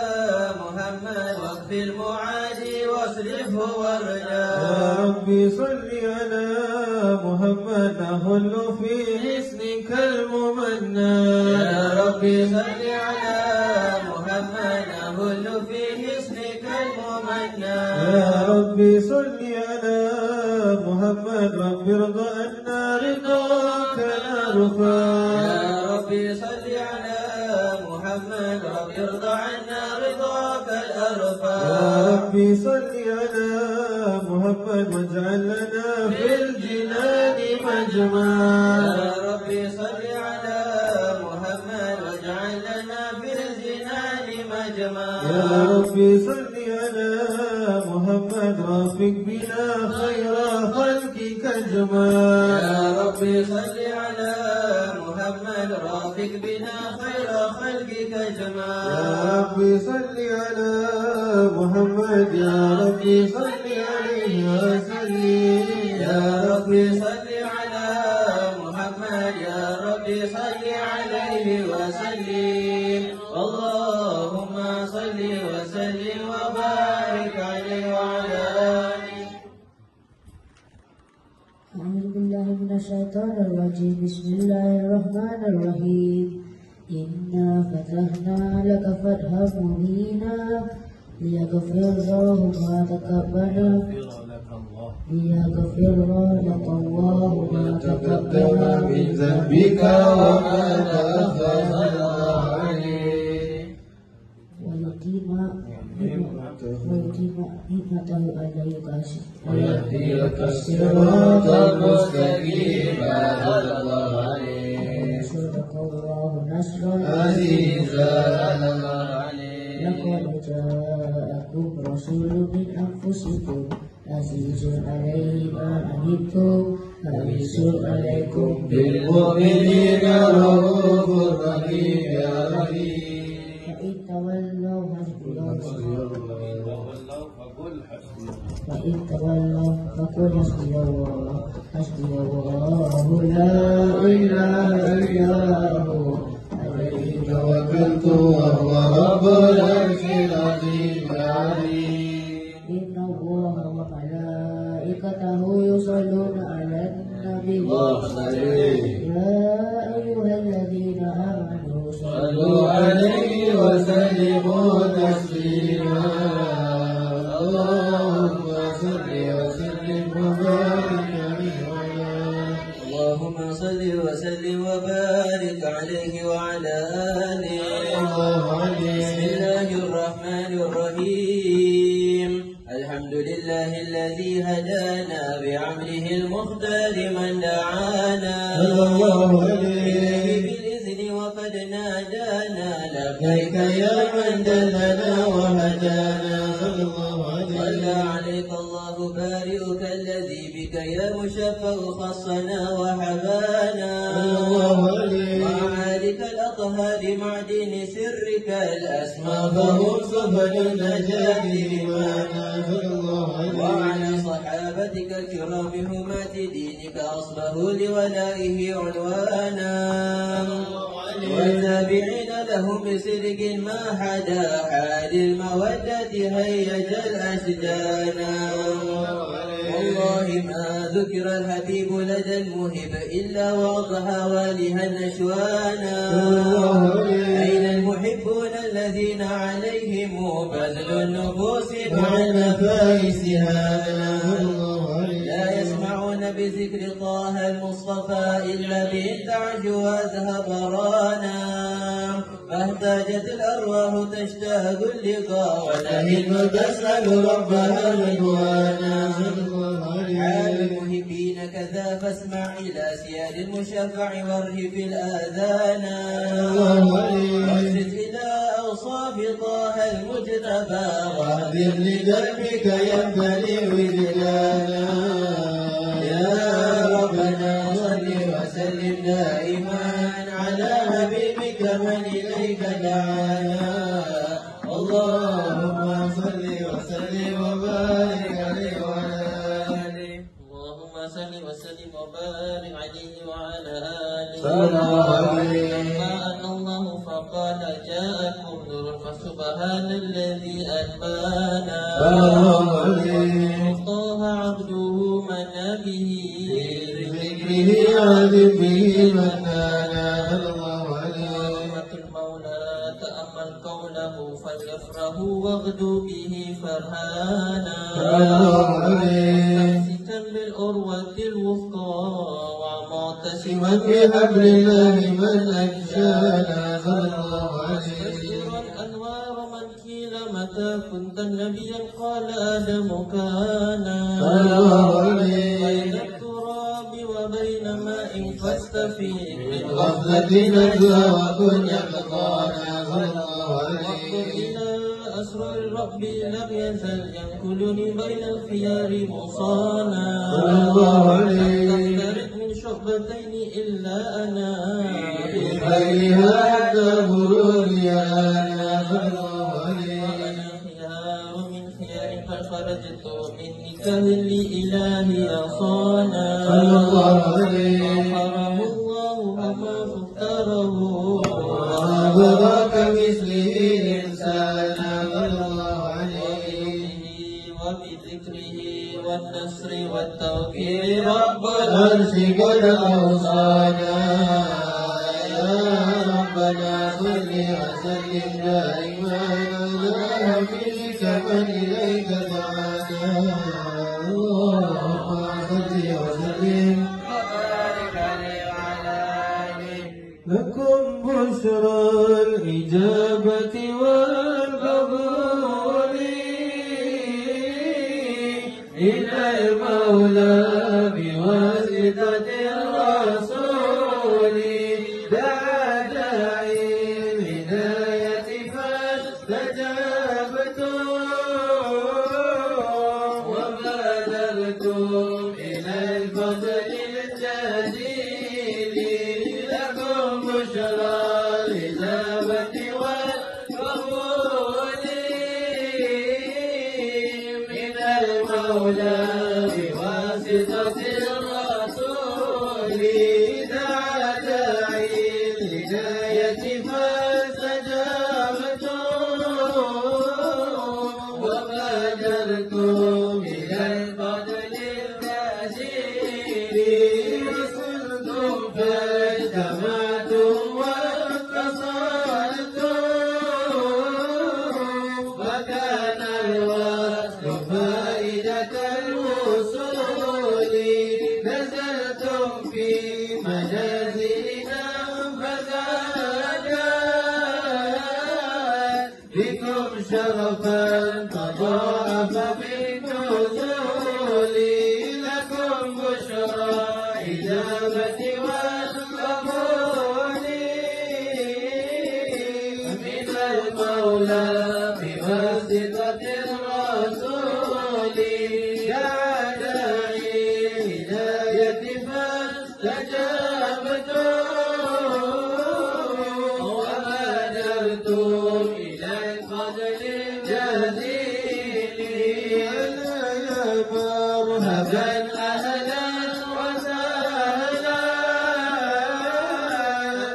محمد واكفي المعادي واصرف وردا يا ربي صل على محمد نهل في حسنك الممنى يا ربي صل على محمد نهل في حسنك الممنى يا ربي صل على محمد واغفر عنا رضاك نرفع يا ربي صل على محمد واغفر عنا رضاك الأرفع يا ربي صل على محمد واجعل لنا في الجنان مجمع يا ربي صل على محمد واجعل لنا في الجنان مجمع يا ربي صل على محمد رافق بنا خير خلقك اجمع يا ربي صل على محمد رافق بنا خير خلقك اجمع يا ربي صل على محمد يا ربي صل عليه وسلم يا ربي صل على محمد يا ربي صل عليه وسلم اللهم صل وسلم وبارك عليه وعلى آله. أعوذ بالله من الشيطان الرجيم بسم الله الرحمن الرحيم إنا فتحنا لك فتحا مبينا ليغفر الله ما تقبل ما تقدم من ذنبك وما تأخر نعمته عليك ويهديك الصراط المستقيم صلى الله عليه صدق الله نصرا عزيزا صلى الله عليه لقد جاءكم رسول من أنفسكم عزيز عليه ما عنتم حريص عليكم بالمؤمنين رؤوف رحيم يا رحيم فإن تولوا فقل حسبي الله لا إله إلا هو عليه توكلت وهو رب العرش العظيم إن الله وملائكته يصلون على النبي يا أيها الذين آمنوا صلوا عليه وسلموا تسليما اللهم صل وسلم وبارك عليه اللهم صل وسلم وبارك عليه وعلى آله. بسم الله الرحمن الرحيم الحمد لله الذي هدانا بعمره المختار من دعانا بالإذن وقد نادانا لبيك يا من دلنا وهدانا يشفع خصنا وحبانا وعالك الأطهار معدن سرك الأسمى فهم سبل النجاة لمانا وعلى صحابتك الكرام همات دينك أصله لولائه عنوانا والتابعين لهم بصدق ما حدا حال المودة هيج الأشجانا والله ما ذكر الحبيب لدى المهب إلا وأضحى والها النشوانا أين المحبون الذين عليهم بذل النفوس مع النفائسها لا يسمعون بذكر طه المصطفى إلا بالتعج وأذهب رانا فاحتاجت الأرواح تشتاق اللقاء وتهل تسأل ربها رضوانا حال المحبين كذا فاسمع إلى سيال المشفع وارهف الآذانا واقصد إلى أوصاف طه المجتبى واهدر لدربك يمتلئ وجدانا يا ربنا صل وسلم دائما على حبيبك من إليك دعانا اللهم صل وسلم وبارك عليه وعلى آله اللهم صل وسلم وبارك عليه وعلى آله صلى الله عليه لما أن الله فقال جاءكم نور فسبحان الذي أنبانا صلى الله عليه طه عبده من به بذكره عالم به من كان صلى الله عليه المولى تأمل قوله فليفرح واغدو به فرحانا صلى الله عليه ممسكا بالأروة الوثقى ومعتصما بحبل الله من أنشانا صلى الله عليه الأنوار من قيل متى كنت نبيا قال آدم كان صلى الله عليه بين التراب وبين ماء فاستفيد من غفلة نجوى وكن يقظانا صلى الله عليه إلى أسرار ربي لم يزل ينقلني بين الخيار مصانا صلى الله عليه تفترق من شعبتين إلا أنا بخيرها حتى بروري أنا صلى الله عليه وأنا خيار من خيار قد خرجت من نكاه لإلهي أصانا صلى الله عليه وحرم الله وما فاختاره وما براك مثله إنسانا صلى الله عليه وبذكره والنصر والتوفيق رب العرش قد أوصانا يا ربنا صل وسلم دائما على حبيبك من إليك دعانا اللهم صل وسلم وبارك عليه وعلى آله لكم بشرى الإجابة والقبول إلى المولى بواسطة الرسول دعا داعي الهداية فاستجابتم وبادرتم إلى الفضل الجليل لكم بشرى الإجابة والقبول من المولى بواسطة الرسول دعا داعي الهداية فاستجابتم وبادرتم إلى الفضل الجزيل وصرتم فاجتمعتم واتصلتم وكان الوصل فائدة الوصول نزلتم في منازلنا فزادت بكم شرفا تضاعف بالنزول لكم بشرى إجابة والقبول من المولى بواسطة الرسول دعا داعي الهداية جزيلي يا مرحبا أهلا وسهلا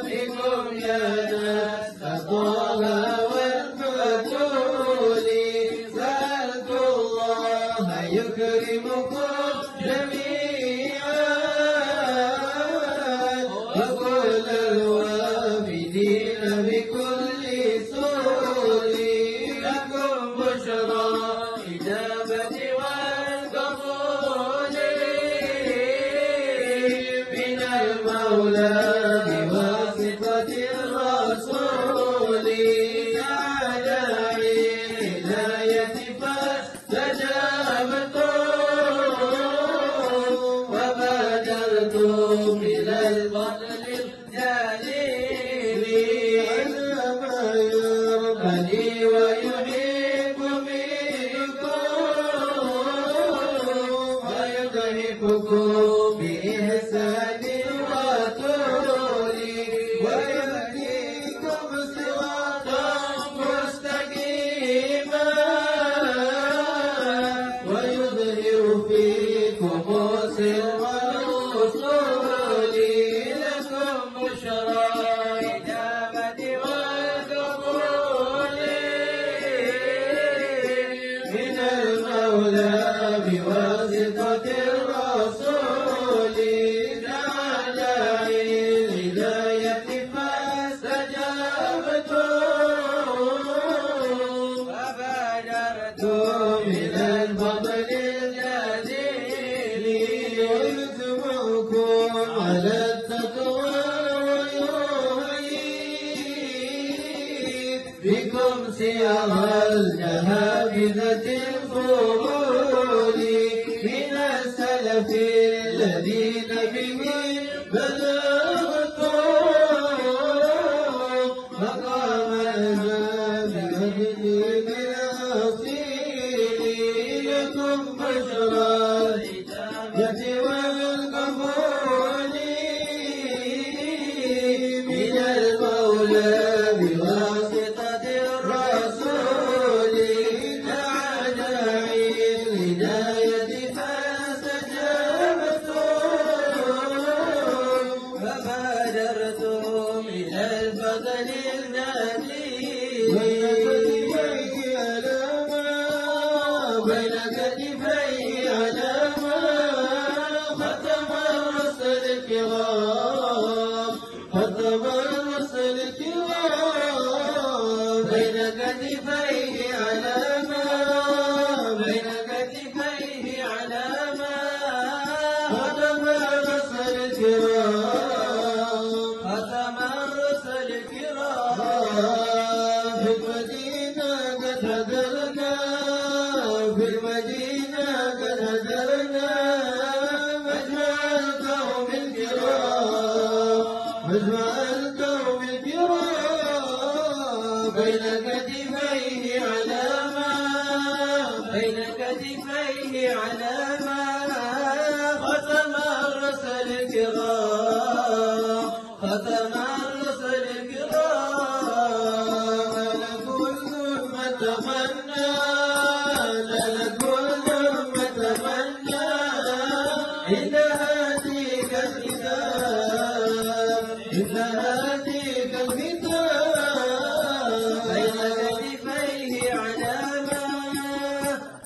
بكم يا ناس طه والبتول سألت الله يكرمكم جميعا وكل الوافدين بكل سرور لكم بشرى إجابة والقبول من المولى بواسطة الرسول تعالى الهداية فاستجابتم وبادرتم إلى الفضل الجليل أنا ما يرضني ويحب منكم ويضحككم بإحسان وطول ويهديكم صراطا مستقيما ويظهر فيكم سر الرسول لكم بشرى إجابة والقبول من المولى بواسطة الرسول تعالى الهداية فاستجابتم وبادرتم إلى الفضل الجزيل ويجمعكم على التقوى ويحيي بكم سير الجهابذة الفضول من السلف الذين بهم بلغتم مقامنا بأجل الأصيل لكم بشرى الإجابة والقبول من المولى بواسطة الرسول تعالى الهداية فاستجابتم وبادرتم إلى الفضل الجليل بين كتفيه علامة ختم الرسل الكرام ختم الرسل الكرام بين كتفيه علامة بين كتفيه علامة ختم الرسل الكرام ختم الرسل الكرام في المدينة قد هدرنا في المدينة قد هدرنا مجمع القوم الكرام مجمع القوم الكرام بين كتفيه علامة بين كتفيه علامة ختم الرسل الكرام ختم الرسل الكرام لكل ما تمنى لكل ما تمنى إن هاتيك الكتاب إن هاتيك الكتاب بين كتفيه علامة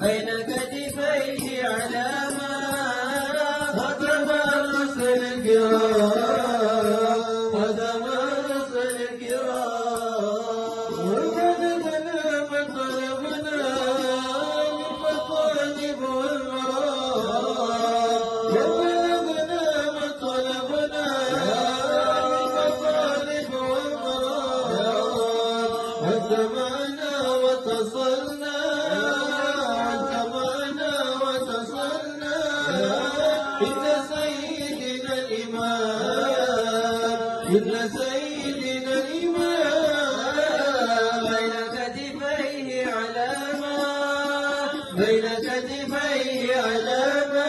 بين كتفيه علامة ختم الرسل الكرام ختم الرسل الكرام وبلغنا مطلبنا للمطالب والمرام وبلغنا مطلبنا للمطالب والمرام وسمعنا وتصلنا وسمعنا وتصلنا إن سيدنا الإمام إن سيدنا الإمام بين كتفيه علامة بين كتفيه علامة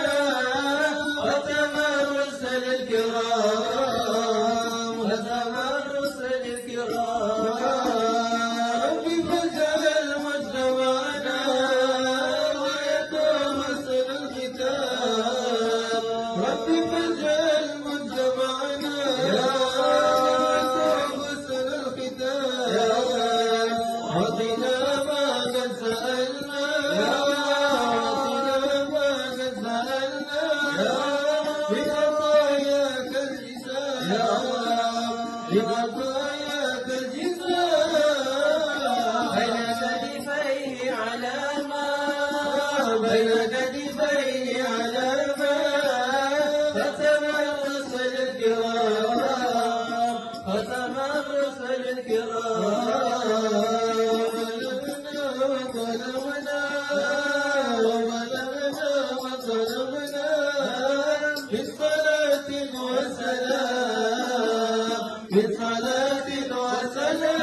ختم الرسل الكرام ختم الرسل الكرام ربي فجعل المجتمع سألنا يا أعطنا ما قد سألنا بخطاياك الجزاء يا الله بخطاياك الجزاء بين كتفيه علامة بين كتفيه علامة ختم الرسل الكرام ختم الرسل الكرام وظلمنا وظلمنا بالصلاة والسلام بالصلاة والسلام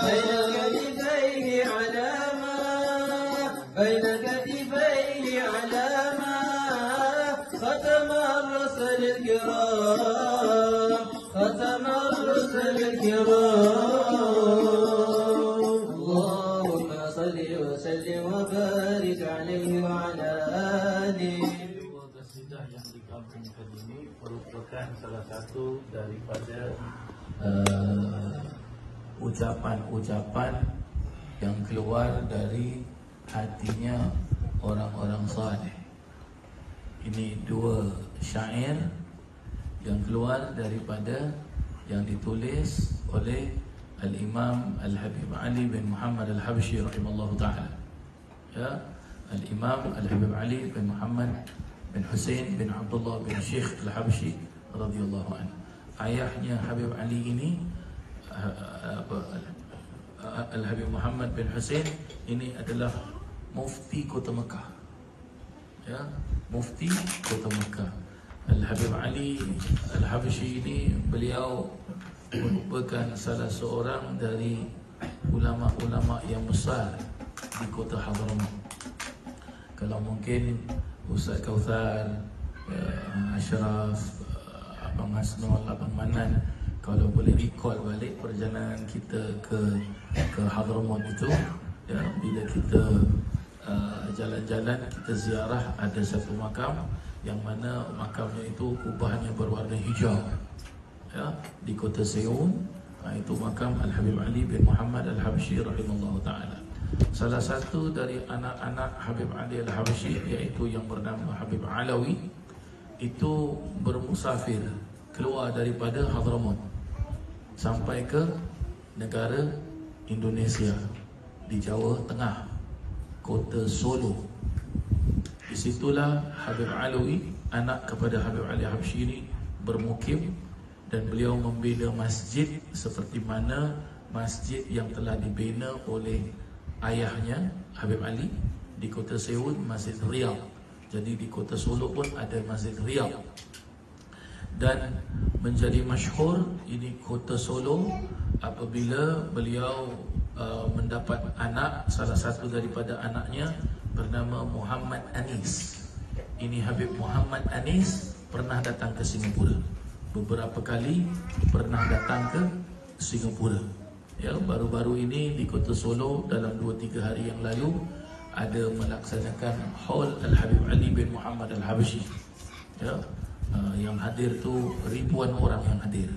بين كتفيه علامة بين كتفيه علامة ختم الرسل الكرام ختم الرسل الكرام اللهم صل وسلم وبارك عليه وعلى آله. Qasidah yang digabungkan ini merupakan salah satu daripada ucapan-ucapan yang keluar dari hatinya orang-orang saleh. Ini dua syair yang keluar daripada yang ditulis oleh Al-Imam Al-Habib Ali bin Muhammad Al-Habshi rahimallahu ta'ala. Ya, Al-Imam Al-Habib Ali bin Muhammad bin Hussein bin Abdullah bin Syekh Al-Habshi radhiyallahu anhu. Ayahnya Habib Ali ini Al-Habib Muhammad bin Hussein ini adalah mufti kota Mekah. Ya, mufti kota Mekah. Al-Habib Ali Al-Habshi ini beliau merupakan salah seorang dari ulama-ulama yang besar di kota Hadramaut. Kalau mungkin Ustaz Kauthar, Ashraf, Abang Hasnul, Abang Manan, kalau boleh recall balik perjalanan kita ke Hadramaut itu, ya, bila kita jalan-jalan, kita ziarah, ada satu makam yang mana makamnya itu kubahnya berwarna hijau, ya, di kota Seun. Itu makam Al-Habib Ali bin Muhammad Al-Habshi rahimallahu ta'ala. Salah satu dari anak-anak Habib Ali Al-Habshi, iaitu yang bernama Habib Alawi, itu bermusafir keluar daripada Hadramaut sampai ke negara Indonesia di Jawa Tengah, kota Solo. Di situlah Habib Alawi, anak kepada Habib Ali Habshi ini, bermukim, dan beliau membina masjid seperti mana masjid yang telah dibina oleh ayahnya Habib Ali di kota Seun, Masjid Riyadh. Jadi di kota Solo pun ada Masjid Riyadh. Dan menjadi masyhur ini kota Solo apabila beliau mendapat anak. Salah satu daripada anaknya bernama Muhammad Anis. Ini Habib Muhammad Anis pernah datang ke Singapura. Beberapa kali pernah datang ke Singapura. Ya, baru-baru ini di kota Solo dalam 2-3 hari yang lalu ada melaksanakan Haul Al-Habib Ali bin Muhammad Al-Habshi. Ya, yang hadir tu ribuan orang yang hadir.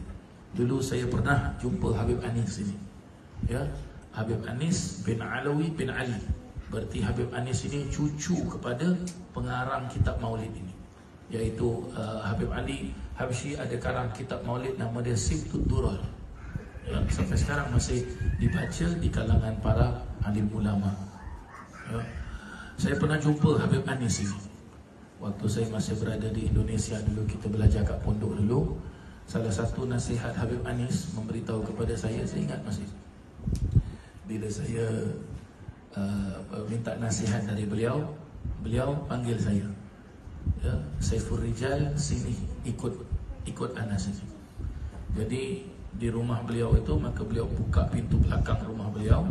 Dulu saya pernah jumpa Habib Anis ini. Ya, Habib Anis bin Alawi bin Ali. Berarti Habib Anis ini cucu kepada pengarang kitab Maulid ini, iaitu Habib Ali Habshi ada karang kitab Maulid nama dia Sibtud Durar, yang sampai sekarang masih dibaca di kalangan para alim ulama. Ya. Saya pernah jumpa Habib Anis ini waktu saya masih berada di Indonesia dulu. Kita belajar kat pondok dulu. Salah satu nasihat Habib Anis memberitahu kepada saya ingat masih, bila saya minta nasihat dari beliau, beliau panggil saya, ya, Saiful Rijal, sini ikut Anas ini. Jadi di rumah beliau itu, maka beliau buka pintu belakang rumah beliau,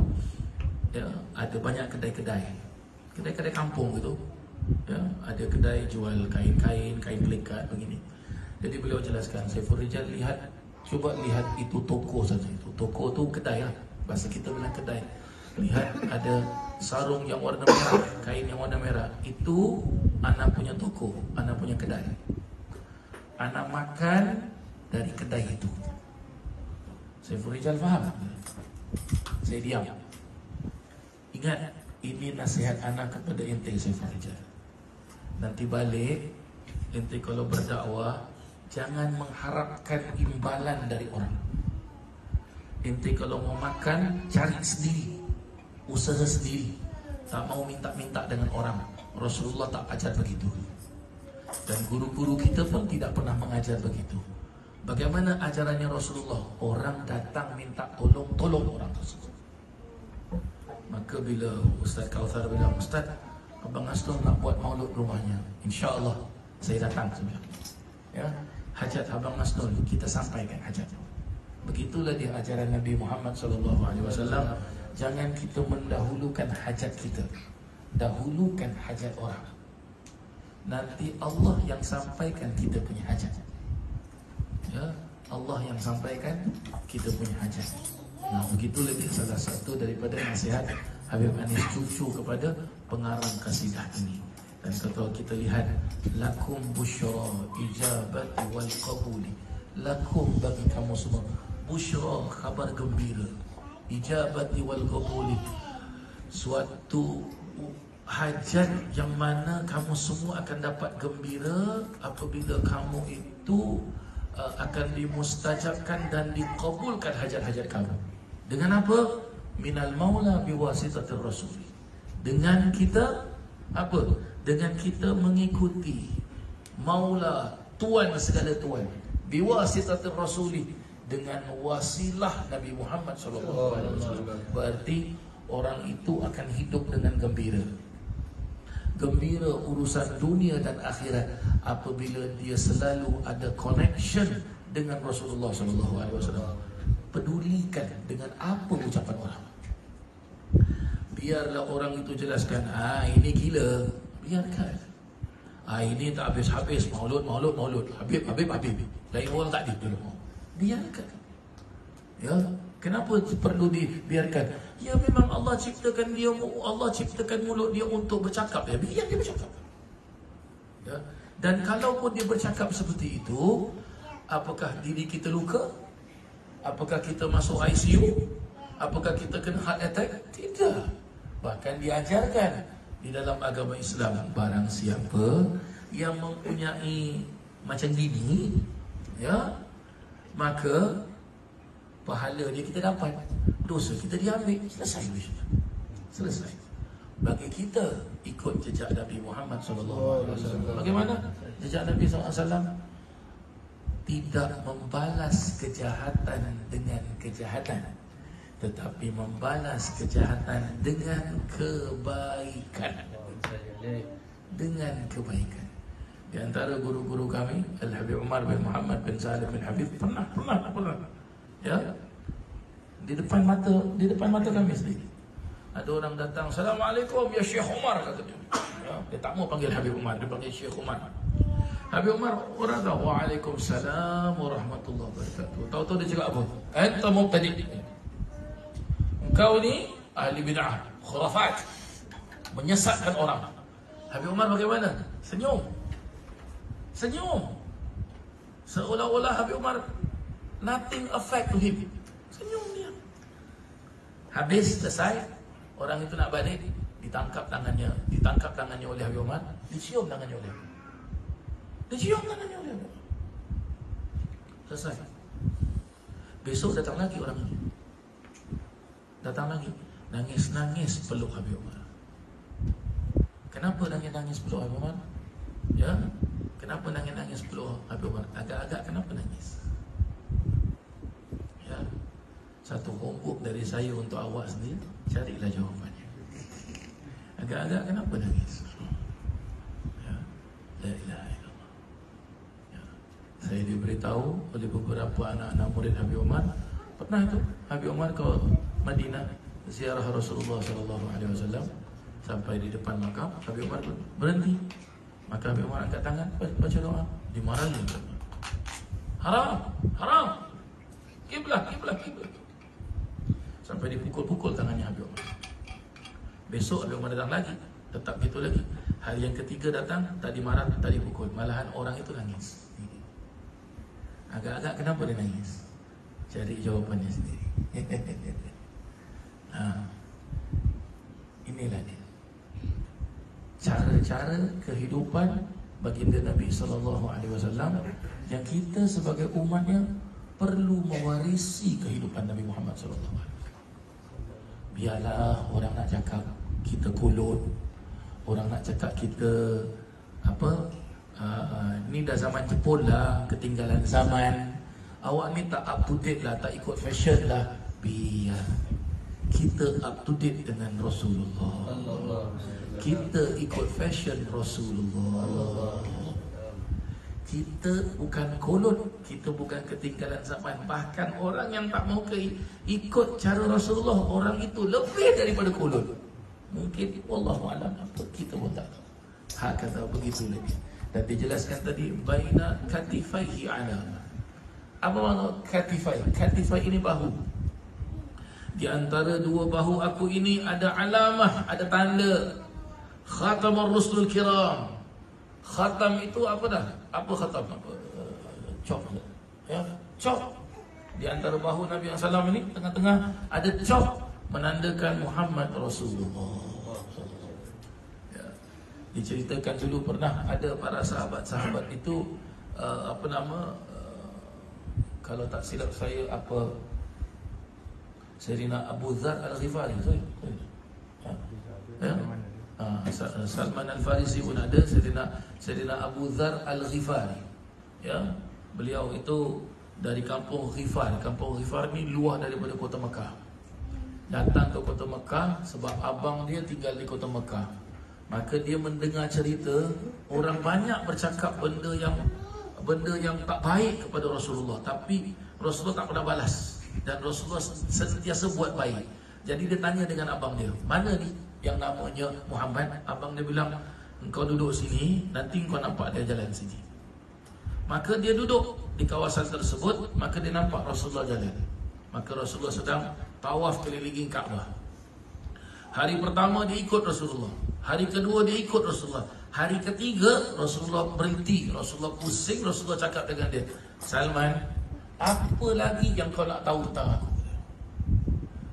ya, ada banyak kedai-kedai kampung gitu, ya, ada kedai jual kain pelikat begini. Jadi beliau jelaskan, Saiful Rijal, cuba lihat itu toko saja. Itu toko tu kedai lah, bahasa kita bilang kedai. Lihat ada sarung yang warna merah, kain yang warna merah, itu anak punya toko, anak punya kedai. Anak makan dari kedai itu. Saiful Rijal faham? Saya diam. Ingat, ini nasihat anak kepada ente Saiful Hijaz. Nanti balik, ente kalau berdakwah, jangan mengharapkan imbalan dari orang. Ente kalau mau makan, cari sendiri, usaha sendiri. Tak mau minta-minta dengan orang. Rasulullah tak ajar begitu. Dan guru-guru kita pun tidak pernah mengajar begitu. Bagaimana ajarannya Rasulullah? Orang datang minta tolong, tolong orang tersebut. Maka bila Ustaz Kauthar bilang, Ustaz, Abang Asnul nak buat maulud rumahnya, InsyaAllah saya datang sebenarnya. Ya, hajat Abang Asnul kita sampaikan hajat. Begitulah dia ajaran Nabi Muhammad SAW. Jangan kita mendahulukan hajat kita, dahulukan hajat orang. Nanti Allah yang sampaikan kita punya hajat. Ya, Allah yang sampaikan kita punya hajat. Nah, begitulah dia salah satu daripada nasihat Habib Anis cucu kepada pengarang kasidah ini. Dan kalau kita lihat, lakum busyra ijabati wal qabuli. Lakum bagi kamu semua, busyra khabar gembira, ijabati wal qabuli, suatu hajat yang mana kamu semua akan dapat gembira apabila kamu itu akan dimustajabkan dan dikabulkan hajat-hajat kamu. Dengan apa? Minal maula biwasitatir rasul. Dengan kita apa? Dengan kita mengikuti maula, tuan segala tuan, biwasitatir rasuli, dengan wasilah Nabi Muhammad SAW. Berarti orang itu akan hidup dengan gembira. Gembira urusan dunia dan akhirat apabila dia selalu ada connection dengan Rasulullah SAW. Pedulikan dengan apa ucapan orang. Biarlah orang itu jelaskan, ini gila, biarkan. Ini tak habis-habis, maulud. Habib. Lain orang tak ada. Biarkan. Ya, kenapa perlu dibiarkan? Ya, memang Allah ciptakan dia, Allah ciptakan mulut dia untuk bercakap. Ya, biar dia bercakap. Ya. Dan kalaupun dia bercakap seperti itu, apakah diri kita luka? Apakah kita masuk ICU? Apakah kita kena heart attack? Tidak. Bahkan diajarkan di dalam agama Islam, barang siapa yang mempunyai macam gini, ya, maka pahala dia kita dapat, dosa kita diambil. Selesai. Bagi kita ikut jejak Nabi Muhammad SAW. Bagaimana jejak Nabi SAW? Tidak membalas kejahatan dengan kejahatan, tetapi membalas kejahatan dengan kebaikan. Dengan kebaikan. Di antara guru-guru kami, Al-Habib Umar bin Muhammad bin Salim bin Habib, pernah. Ya, di depan mata kami sendiri. Ada orang datang, Assalamualaikum ya Syekh Umar, kata dia. Ya, dia tak mau panggil Habib Umar, dia panggil Syekh Umar. Habib Umar orang kata, Waalaikumsalam warahmatullahi wabarakatuh. Tahu-tahu dia cakap apa? Anta mubtadi'. Engkau ni ahli bid'ah, khurafat, menyesatkan orang. Habib Umar bagaimana? Senyum. Seolah-olah Habib Umar nothing affect to him. Senyum dia. Habis selesai, orang itu nak balik, ditangkap tangannya oleh Habib Umar, dicium tangannya oleh Habib. Selesai. Besok datang lagi orang ini. Nangis-nangis peluk Habib Umar. Kenapa nangis-nangis peluk Habib Umar? Ya, kenapa nangis-nangis peluk Habib Umar? Agak-agak kenapa nangis? Ya, satu homework dari saya untuk awak sendiri, carilah jawapannya. Agak-agak kenapa nangis? Ya, la ilaha illallah. Ya, saya diberitahu oleh beberapa anak-anak murid Habib Umar, pernah tu Habib Umar ke Madinah ziarah Rasulullah SAW. Sampai di depan makam, Habib Umar berhenti. Maka Habib Umar angkat tangan, baca doa. Dimarahi. Haram. Kiblah. Sampai dipukul-pukul tangannya Habib Umar. Besok Habib Umar datang lagi, tetap gitu lagi. Hari yang ketiga datang, tak dimarah, tak dipukul. Malahan orang itu nangis. Agak-agak kenapa dia nangis? Cari jawapannya sendiri. inilah dia cara-cara kehidupan baginda Nabi SAW yang kita sebagai umatnya perlu mewarisi kehidupan Nabi Muhammad SAW. Biarlah orang nak cakap kita kolot, orang nak cakap kita apa, ni dah zaman Jepun lah, ketinggalan zaman. Awak ni tak up to date lah, tak ikut fashion lah. Biar kita up to date dengan Rasulullah. Kita ikut fashion Rasulullah. Kita bukan kolot, kita bukan ketinggalan zaman. Bahkan orang yang tak mau ikut cara Rasulullah, orang itu lebih daripada kolot. Mungkin wallahualam apa, kita pun tak tahu. Kata begitu lagi. Dan dijelaskan tadi baina katifaihi alama. Apa makna katifai? Katifai ini bahu. Di antara dua bahu aku ini ada alamah, ada tanda. Khatamur Rusulul Kiram. Khatam itu apa dah? Apa khatam? Apa? Cop. Ya, cop. Di antara bahu Nabi SAW ini tengah-tengah ada cop menandakan Muhammad Rasulullah. Ya. Diceritakan dulu pernah ada para sahabat-sahabat itu apa nama, kalau tak silap saya apa, Sayyidina Abu Dzar Al-Ghifari. Ya? Salman Al-Farisi pun ada, Sayyidina Abu Dzar Al-Ghifari. Ya, beliau itu dari kampung Ghifar. Kampung Ghifar ni luar daripada kota Mekah. Datang ke kota Mekah sebab abang dia tinggal di kota Mekah. Maka dia mendengar cerita orang banyak bercakap benda yang tak baik kepada Rasulullah, tapi Rasulullah tak pernah balas, dan Rasulullah sentiasa buat baik. Jadi dia tanya dengan abang dia, mana ni yang namanya Muhammad? Abang dia bilang, engkau duduk sini, nanti engkau nampak dia jalan sini. Maka dia duduk di kawasan tersebut, maka dia nampak Rasulullah jalan. Maka Rasulullah sedang tawaf keliling Kaabah. Hari pertama dia ikut Rasulullah, hari kedua dia ikut Rasulullah, hari ketiga Rasulullah berhenti, Rasulullah pusing, Rasulullah cakap dengan dia, Salman, apa lagi yang kau nak tahu tentang aku?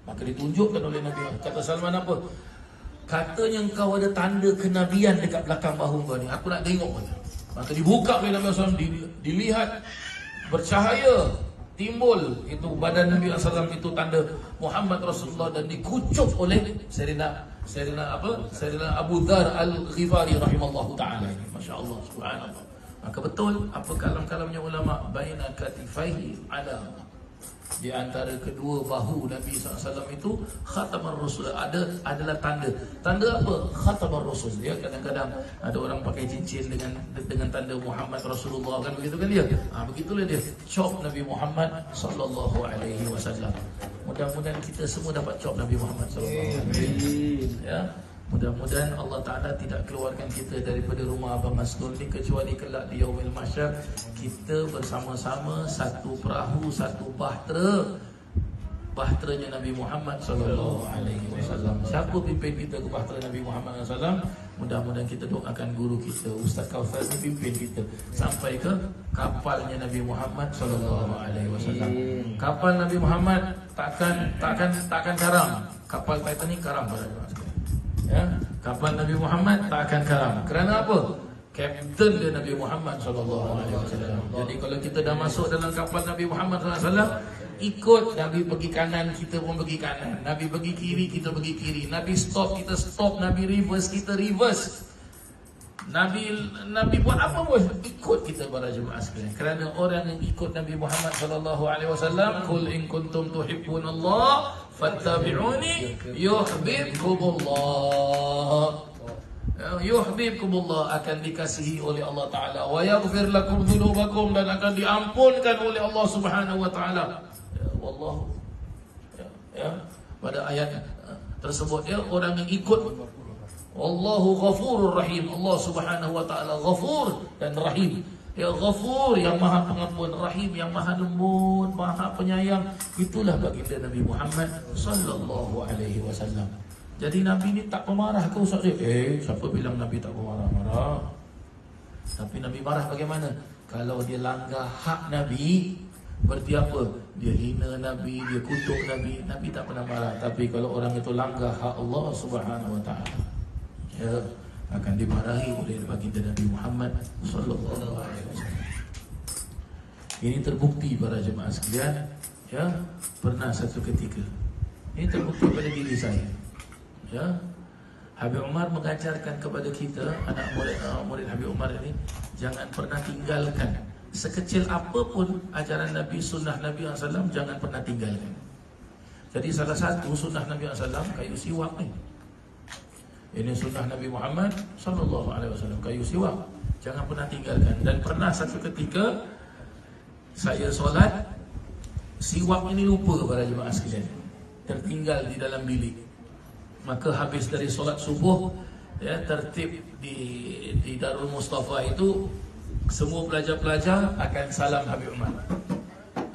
Maka ditunjukkan oleh Nabi. Kata Salman apa? Katanya kau ada tanda kenabian dekat belakang bahu kau ni, aku nak tengok. Maka dibuka oleh Nabi SAW, dilihat bercahaya, timbul itu badan Nabi SAW, itu tanda Muhammad Rasulullah, dan dikucuk oleh Sayyidina Abu Dzar Al-Ghifari rahimallahu ta'ala. Masya Allah, subhanallah. Maka betul apa kalam-kalamnya ulama, baina katifaihi alama. Di antara kedua bahu Nabi SAW itu Khatamar Rasul, adalah tanda. Tanda apa? Khatamar Rasul. Ya, kadang-kadang ada orang pakai cincin dengan tanda Muhammad Rasulullah, kan begitu kan dia? Begitulah dia. Cop Nabi Muhammad sallallahu alaihi wasallam. Mudah-mudahan kita semua dapat cop Nabi Muhammad sallallahu alaihi wasallam. Ya. Mudah-mudahan Allah Ta'ala tidak keluarkan kita daripada rumah Abang Masnun ni kecuali kelak di Yaumil Mahsyar kita bersama-sama satu perahu, satu bahteranya Nabi Muhammad sallallahu alaihi wasallam. Siapa pimpin kita ke bahtera Nabi Muhammad sallallahu alaihi wasallam? Mudah-mudahan kita doakan guru kita Ustaz Kautsar ni pimpin kita sampai ke kapalnya Nabi Muhammad sallallahu alaihi wasallam. Kapal Nabi Muhammad takkan karam. Kapal Titanic karam pada masa. Ya, kapal Nabi Muhammad tak akan karam. Kerana apa? Kapten dia Nabi Muhammad SAW. Jadi kalau kita dah masuk dalam kapal Nabi Muhammad SAW, ikut. Nabi pergi kanan, kita pun pergi kanan. Nabi pergi kiri, kita pergi kiri. Nabi stop, kita stop. Nabi reverse, kita reverse. Nabi buat apa pun ikut kita para jemaah sekalian. Kerana orang yang ikut Nabi Muhammad SAW, qul in kuntum tuhibbunallah fattabi'uni yuhibbukumullah. Yuhibbukumullah, akan dikasihi oleh Allah Ta'ala, wa yaghfir lakum dhunubakum, dan akan diampunkan oleh Allah Subhanahu wa Ta'ala. Ya wallahu, ya, pada ayat tersebut, ya, orang yang ikut Wallahu ghafurur rahim. Allah Subhanahu wa Ta'ala ghafur dan rahim. Ya, Ghafur yang maha pengampun, Rahim yang maha lembut, maha penyayang. Itulah baginda Nabi Muhammad sallallahu alaihi wasallam. Jadi Nabi ni tak pemarah ke Ustaz? Siapa bilang Nabi tak pemarah-marah? Tapi Nabi marah bagaimana? Kalau dia langgar hak Nabi, Berarti apa? Dia hina Nabi, dia kutuk Nabi. Nabi tak pernah marah. Tapi kalau orang itu langgar hak Allah Subhanahu wa taala, ya, akan dimarahi oleh baginda Nabi Muhammad sallallahu alaihi wasallam. Ini terbukti para jemaah sekalian, ya, pernah satu ketika. Ini terbukti pada diri saya. Ya. Habib Umar mengajarkan kepada kita, anak murid Habib Umar ini, jangan pernah tinggalkan sekecil apapun ajaran Nabi, sunnah Nabi SAW, jangan pernah tinggalkan. Jadi salah satu sunnah Nabi SAW kayu siwak ni. Ini sunnah Nabi Muhammad SAW, kayu siwak, jangan pernah tinggalkan. Dan pernah satu ketika saya solat, siwak ini lupa para jemaah sekalian, tertinggal di dalam bilik. Maka habis dari solat subuh, ya, tertib di Darul Mustafa itu, semua pelajar-pelajar akan salam Habib Umar.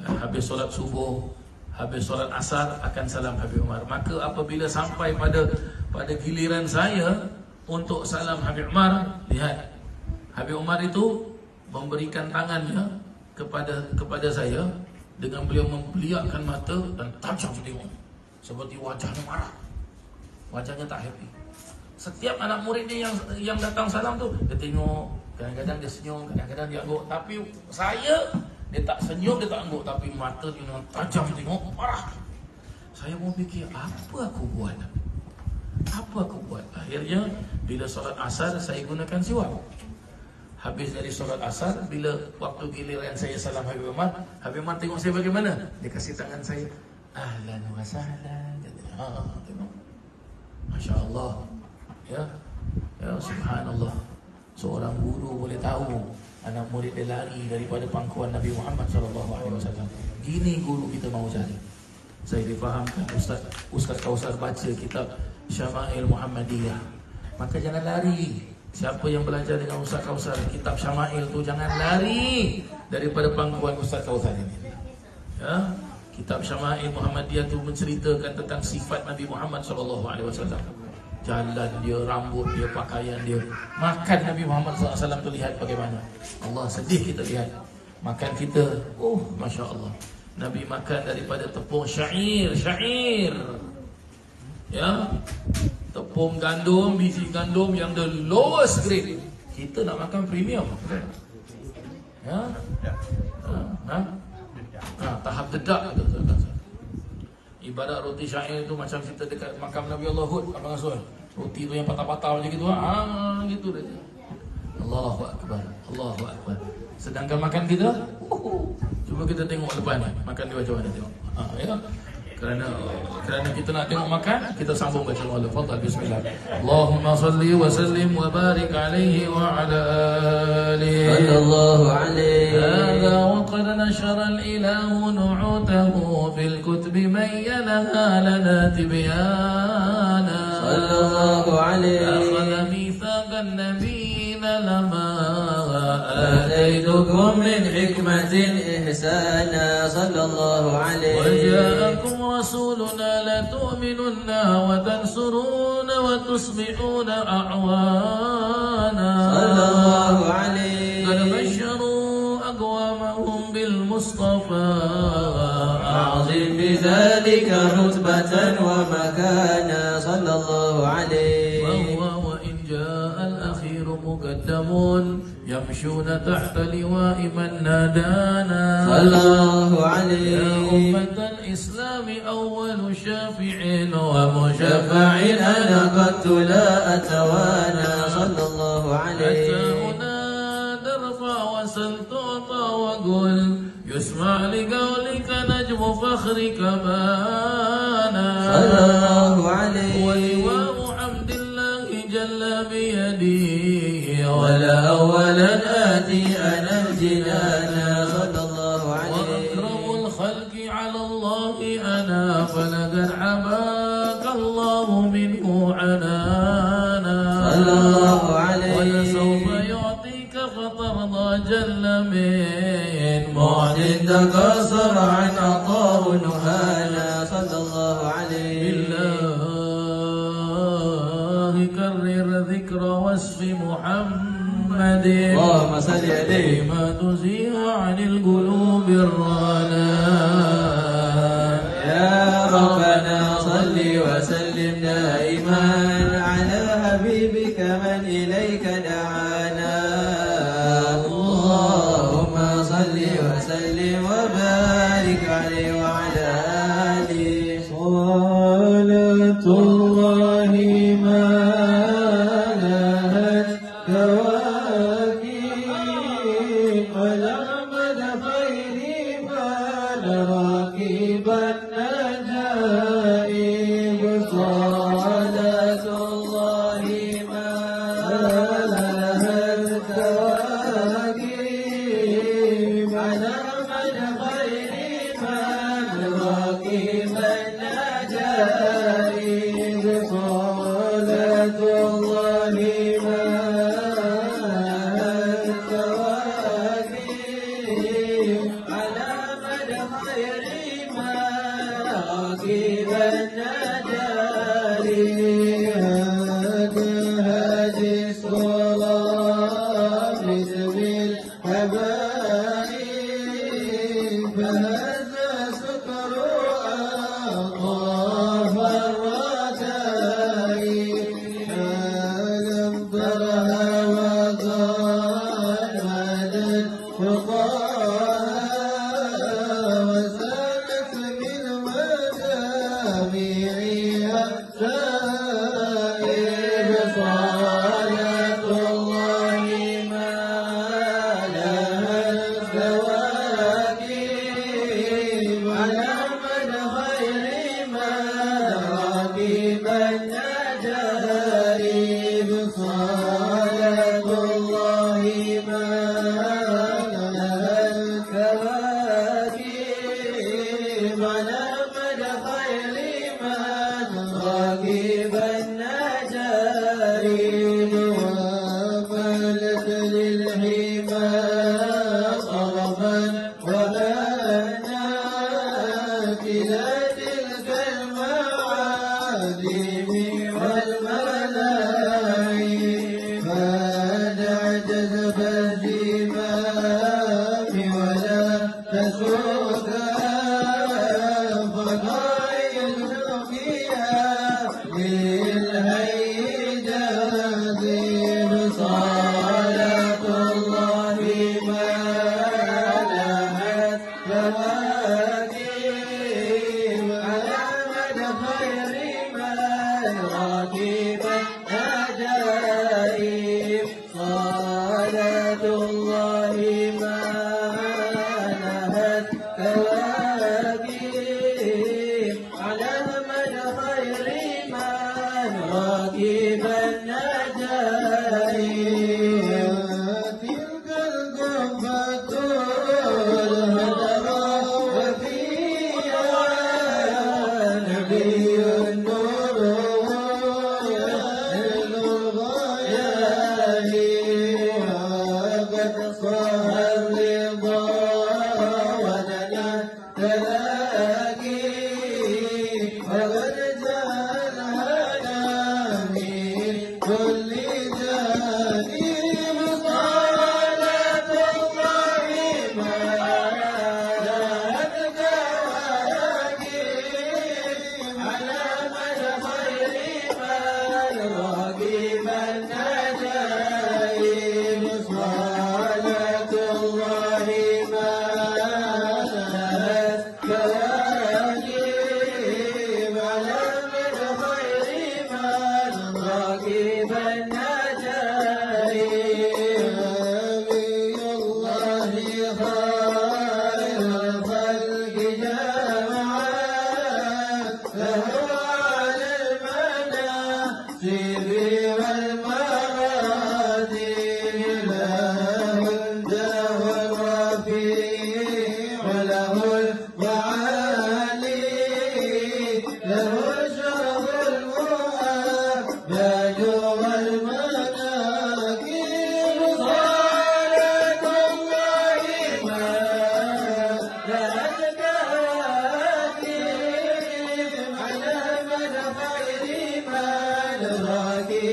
Habis solat subuh, habis solat asar akan salam Habib Umar. Maka apabila sampai pada giliran saya untuk salam Habib Umar, lihat Habib Umar itu memberikan tangannya kepada saya dengan beliau membeliakkan mata dan tajam tengok, seperti wajahnya marah, wajahnya tak happy. Setiap anak murid dia yang datang salam tu, dia tengok, kadang-kadang dia senyum, kadang-kadang dia angguk. Tapi saya, dia tak senyum, dia tak angguk, tapi mata dia dengan tajam tengok, marah. Saya mau fikir, apa aku buat? Apa aku buat? Akhirnya bila solat asar saya gunakan siwak. Habis dari solat asar, bila waktu giliran saya salam Habib Umar tengok saya bagaimana? Dia kasih tangan saya, ahlan wa sahlan. Tengok, Masya Allah, ya, subhanallah. Seorang guru boleh tahu anak murid dia lari daripada pangkuan Nabi Muhammad SAW. Gini guru kita mau cari. Saya difahamkan, Ustaz Kausar baca kitab Syama'il Muhammadiyah, maka jangan lari. Siapa yang belajar dengan Ustaz Kausar kitab Syama'il tu, jangan lari daripada pangkuan Ustaz Kausar ini. Ya, kitab Syama'il Muhammadiyah tu menceritakan tentang sifat Nabi Muhammad SAW. Jalan dia, rambut dia, pakaian dia. Makan Nabi Muhammad SAW tu lihat bagaimana. Allah sedih kita lihat. Makan kita, oh Masya Allah. Nabi makan daripada tepung syair. Ya, tepung gandum, biji gandum yang the lowest grade. Kita nak makan premium. Ya, tahap dedak. Ibarat roti syair tu macam kita dekat makam Nabi Allah Hud, Abang Asul. Roti tu yang patah-patah macam gitu, gitu dia. Allahu Akbar, Allahu Akbar. Sedangkan makan kita, cuba kita tengok depan ni, makan dia macam mana tengok. Ya. Kerana kita nak tengok makan, kita sambung baca Allah. Fadhal, bismillah. Allahumma salli wa sallim wa barik alaihi wa ala alihi sallallahu alaihi. Hadha wa qad nashara al-ilahu nu'utahu fil kutubi bayyanaha lana tibyana sallallahu alaihi. Akhadha mithaqan nabiyina lama آتيتكم من حكمة إحسانا صلى الله عليه. وجاءكم رسولنا لتؤمنن وتنصرون وتصبحون أعوانا صلى الله عليه. قد بشروا أقوامهم بالمصطفى أعظم بذلك رتبة ومكانا صلى الله عليه. وهو وإن جاء الأخير مقدم يمشون تحت لواء من نادانا صلى الله عليه. يا أمة الإسلام أول شافع ومشفع أنا قد لا أتوانى صلى الله عليه. حتى هنا ترفع وسل تعطى وقل يسمع لقولك نجم فخرك بانا صلى الله عليه. ولواء حمد الله جل بيدي ولا أولا آتي أنا الجنانا صلى الله عليه. وأكرم الخلق على الله أنا فلقد حباك الله منه عنانا صلى الله عليه. ولسوف يعطيك فترضى جل من معد تقصر عن عطاء نهانا صلى الله عليه. بالله كرر ذكر وصف محمد محمد اللهم صل عليه ما تزيغ عن القلوب الرانا يا ربنا صل وسلم دائما على حبيبك من إليك دعانا اللهم صل وسلم وبارك عليه وعلى آله صلاة الله ما لها كواكب على مدى خير ما راكب النجائب صلاة الله ما لها الكواكب على مدى خير ما راكب النجائب صلاة الله ما الكواكب على مدى خير ما راكب النجائب هذه الصلاة باسم الحبائب فهذا سكر أطاف الرتائب لم ترها وقال مدى فقاها وسالت من مجاميعها سائب صلاة الله ما لها الكواكب على مدى خير ما راكب النجائب صلاة الله ما لها الكواكب على مدى خير ما راكب النجائب وقالت للحمى طرفا وأنات إلى تلك المعادم والملاعب فدعت جذب الزمام ولا تسوكها فضائل فيها للهيجاز صلاة الله ما لها كواكب على مدى خير ما راكب النجائب صلاة الله ما لها كواكب على مدى خير ما راكب النجائب تلك القبة الهدرة وفيها نبي النور الغياهي قد صار الرضا ودنا تلاقي وقد جاء الهنا من كل جانب صلاة الله ما لها الكواكب على مدى خير ما راكب النجائب صلاة الله ما لها الكواكب على مدى خير ما راكب النجائب نبي الله خير الخلق جمعا فهو على المناصب والمراتب له الجاه الرفيع وله المعالي له الشرف المؤبد والمناكب صلاة الله ما لها الكواكب على مدى خير ما راكب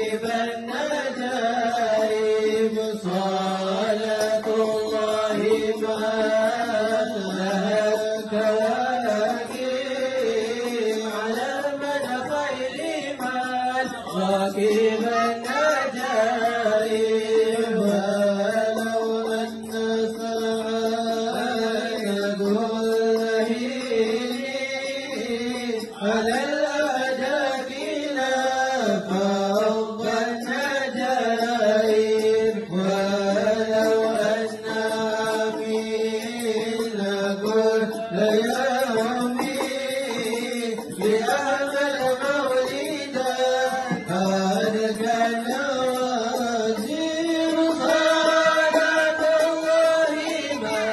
النجائب ولو أن سعادة اللهين على الأعداء فوق النجائب ولو أن عمينا كل يوم بأعمل مولدا قد كان وزير صلاة الله ما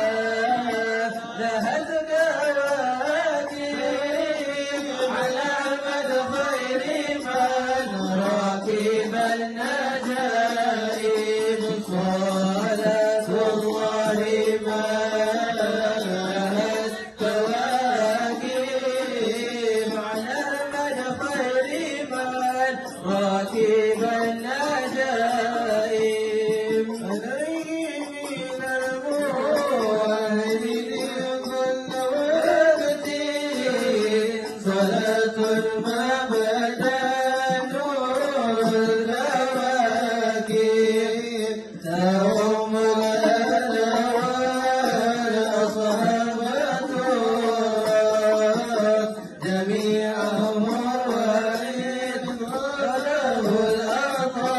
لهت كواكب على مد خير من راكب النجائب صلاة الله ما لهت كواكب على مد خير من راكب النجائب عليه من الموحدين كل وقت صلاة ما بدا نور الكواكب لهم لنا والأصحاب جميعهم وعيد وله الأطايب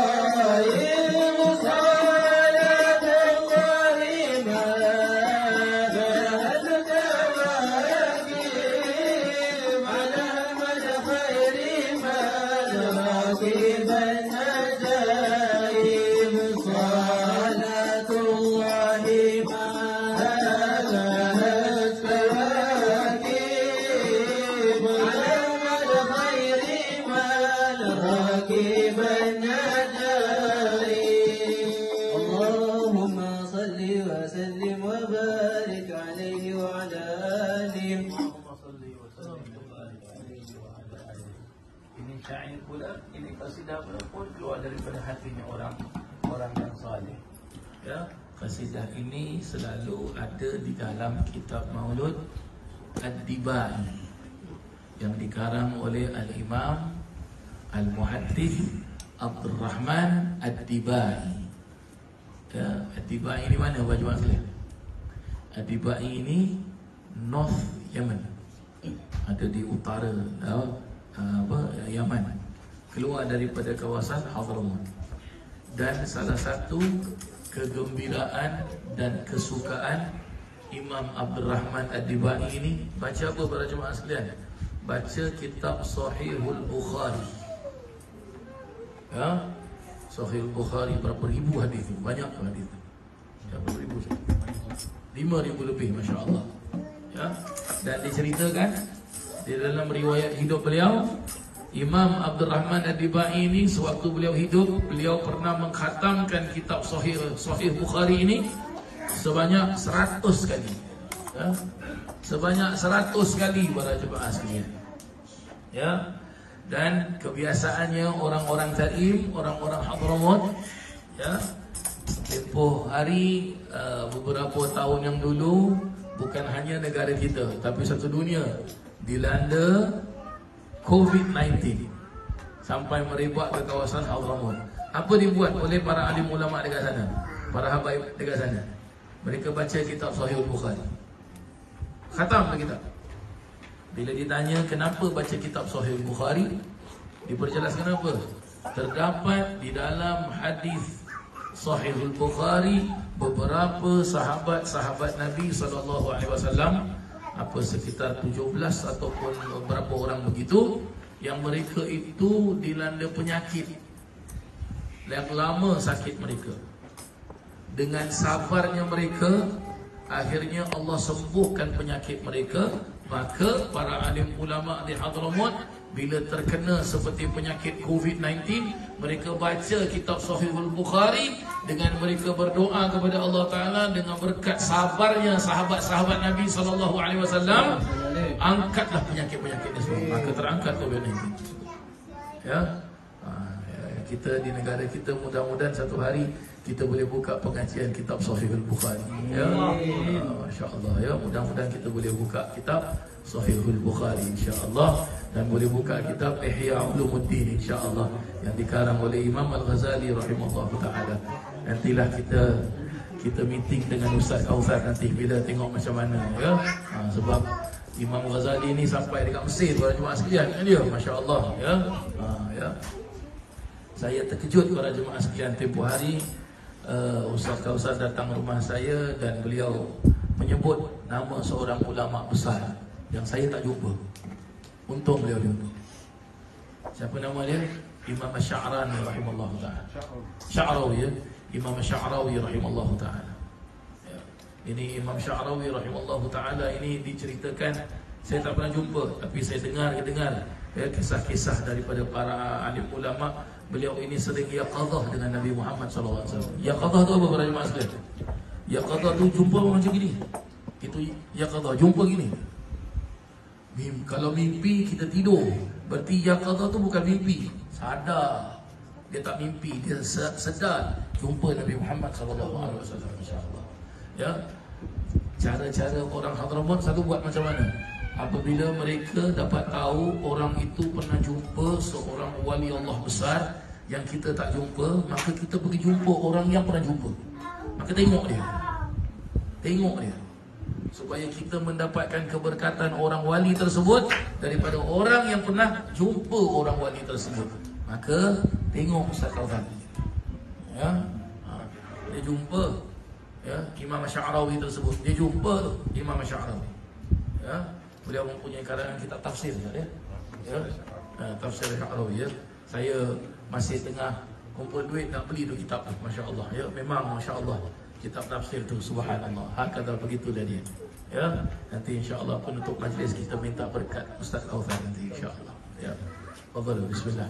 صلاة الله ما لهت كواكب على مد خير من راكب النجائب صلاة الله ما لهت كواكب على مد خير من راكب النجائب اللهم صل وسلم وبارك عليه وعلى آله. Ini syair pula, ini qasidah pula pun keluar daripada hatinya orang yang saleh. Ya, qasidah ini selalu ada di dalam kitab Maulud Ad-Dibai yang dikarang oleh Al-Imam Al-Muhaddits Abdul Rahman Ad-Dibai. Ya, Ad-Dibai ini mana baju sekalian? Ad-Dibai ini North Yemen, ada di utara Yaman, keluar daripada kawasan Hadramaut. Dan salah satu kegembiraan dan kesukaan Imam Abdul Rahman Ad-Dibai ini baca apa para jemaah sekalian? Baca kitab Sahihul Bukhari. Ya, Sahihul Bukhari berapa ribu hadis itu? Banyak hadis itu. Berapa ribu? 5,000 lebih, masya-Allah. Ya, dan diceritakan di dalam riwayat hidup beliau, Imam Abdul Rahman Ad-Dibai ini sewaktu beliau hidup, beliau pernah mengkhatamkan kitab Sahih Bukhari ini sebanyak 100 kali. Ya, sebanyak 100 kali para jemaah sekalian. Ya, dan kebiasaannya orang-orang Taim, orang-orang Hadramaut, ya, tempoh hari beberapa tahun yang dulu, bukan hanya negara kita tapi satu dunia dilanda COVID-19 sampai merebak ke kawasan Hadramaut. Apa dibuat oleh para alim ulama dekat sana, para habaib dekat sana? Mereka baca kitab Sahih Bukhari, khatam kitab. Bila ditanya kenapa baca kitab Sahih Bukhari, diperjelaskan apa? Terdapat di dalam hadis Sahih Bukhari beberapa sahabat-sahabat Nabi SAW, apa sekitar 17 ataupun beberapa orang begitu, yang mereka itu dilanda penyakit yang lama sakit mereka. Dengan sabarnya mereka, akhirnya Allah sembuhkan penyakit mereka. Maka para alim ulama di Hadramaut bila terkena seperti penyakit COVID-19, mereka baca kitab Sahihul Bukhari dengan mereka berdoa kepada Allah Ta'ala dengan berkat sabarnya sahabat-sahabat Nabi SAW, angkatlah penyakit-penyakit semua. Maka terangkat COVID-19. Ya, kita di negara kita mudah-mudahan satu hari kita boleh buka pengajian kitab Sahihul Bukhari. Ya, masya-Allah ya, mudah-mudahan kita boleh buka kitab Sahihul Bukhari insya-Allah. dan boleh buka kitab Ihya Ulumuddin insya-Allah yang dikarang oleh Imam Al-Ghazali rahimahullah taala. Nantilah kita meeting dengan Ustaz Kautsar nanti bila tengok macam mana ya. Sebab Imam Ghazali ni sampai dekat Mesir para jemaah sekalian kan dia, masya-Allah ya. Ya. Saya terkejut para jemaah sekalian, tempoh hari Ustaz Kautsar datang rumah saya dan beliau menyebut nama seorang ulama besar yang saya tak jumpa. Untung beliau jumpa. Siapa nama dia? Imam Asy'arani rahimahullah taala. Sya'rawi ya. Imam Sya'rawi rahimahullah taala. Ya. Ini Imam Sya'rawi rahimahullah taala ini diceritakan, saya tak pernah jumpa tapi saya dengar ya, kisah-kisah daripada para alim ulama. Beliau ini sering yaqadhah dengan Nabi Muhammad sallallahu alaihi wasallam. Yaqadhah tu apa para jemaah sekalian? Yaqadhah tu jumpa macam gini. Itu yaqadhah, jumpa gini. Kalau mimpi kita tidur, berarti yaqadhah tu bukan mimpi, sadar. Dia tak mimpi, dia sedar jumpa Nabi Muhammad sallallahu alaihi wasallam insya-Allah. Ya. Cara-cara orang Hadramaut satu buat macam mana? Apabila mereka dapat tahu orang itu pernah jumpa seorang wali Allah besar yang kita tak jumpa, maka kita pergi jumpa orang yang pernah jumpa. Maka tengok dia. Supaya kita mendapatkan keberkatan orang wali tersebut daripada orang yang pernah jumpa orang wali tersebut. Maka tengok Ustaz Kautsar. Ya. Dia jumpa ya Imam Sya'rawi tersebut. Dia jumpa Imam Sya'rawi. Ya. Beliau mempunyai karangan kitab tafsir ya. Ya. Tafsir Sya'rawi ya. Saya masih tengah kumpul duit nak beli tu kitab tu, masya-Allah ya. Memang masya-Allah kitab tafsir tu subhanallah. Hakada begitulah dia. Ya. Nanti insya-Allah penutup majlis kita minta berkat Ustaz Kautsar nanti insya-Allah. Ya. Fadhal bismillah.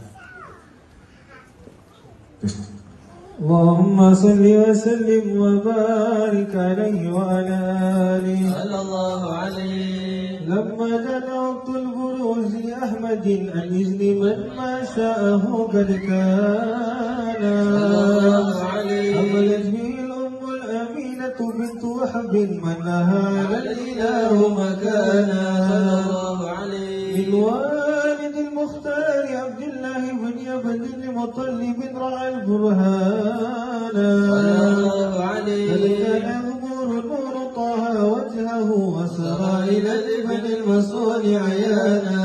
اللهم صل وسلم وبارك عليه وعلى آله صلى الله عليه. لما جاء وقت البروز لأحمد عن إذن من ما شاءه قد كان حملت به الأم الأمينة بنت وهب من لها على الإله مكانا من والد المختار عبد الله بن يبن المطلب رعى البرهان فلكان يغمر النور طه وجهه وسرى إلى الابن المسؤول عيانا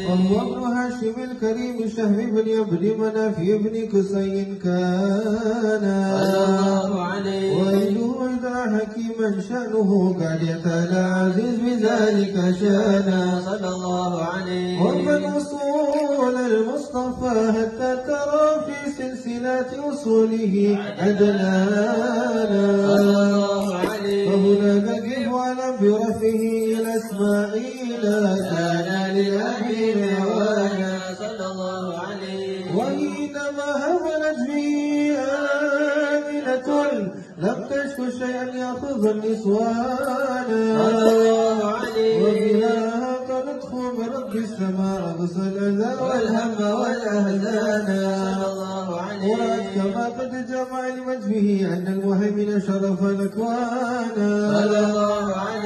وهو ابن هاشم الكريم شهم بن يبن مناف بن كسي كان وإنه إذا حكيما شأنه قد يتالى عزيز بذلك شانا صلى الله عليه. ومن وصول المصطفى حتى ترى في سلسلة وصوله عدلانا فهناك قف على برفه إلى إسماعيل كان للأمير وانا صلى الله عليه. وحينما هبلت به آمنة لم تشك شيئا يأخذ النسوان وبها قالت خوم رب السماء أغصى الأذى والهم والأهدان ورأت كما قد جمع لوجهه أن المهيمن شرف الأكوان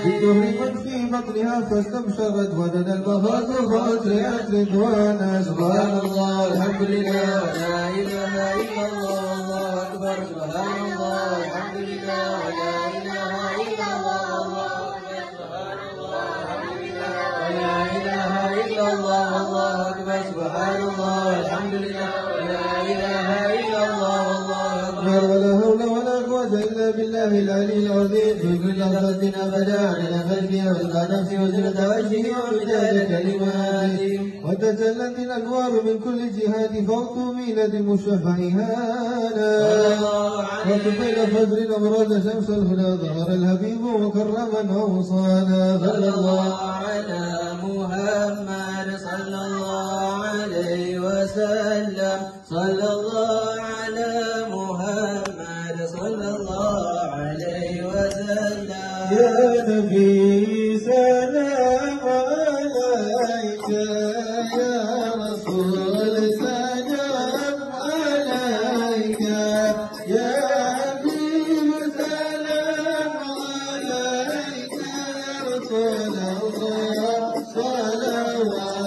بدهر من في بطنها فاستبشرت ولد المفاز فأسرعت رضوانا سبحان الله الحمد لله ولا إله إلا الله والله أكبر سبحان الله الحمد لله ولا إله إلا الله والله أكبر سبحان الله الحمد لله ولا إله إلا الله والله أكبر سبحان الله الحمد لله ولا إله إلا الله والله أكبر ولا حول ولا قوة إلا بالله العلي العظيم في كل لحظة أبدا على قلبي ورضا نفسي وزنة وجهه ومداد كلماتي وتجلت الأنوار من كل جهات فوق ميلة المشفع هانا وقبل فجر أبرز شمس الهدى ظهر الحبيب مكرما وصانا صلى الله على محمد صلى الله عليه وسلم صلى الله على محمد صلى الله عليه وسلم يا نبي سلام عليك يا رسول سلام عليك يا حبيب سلام عليك يا رسول الله صلوات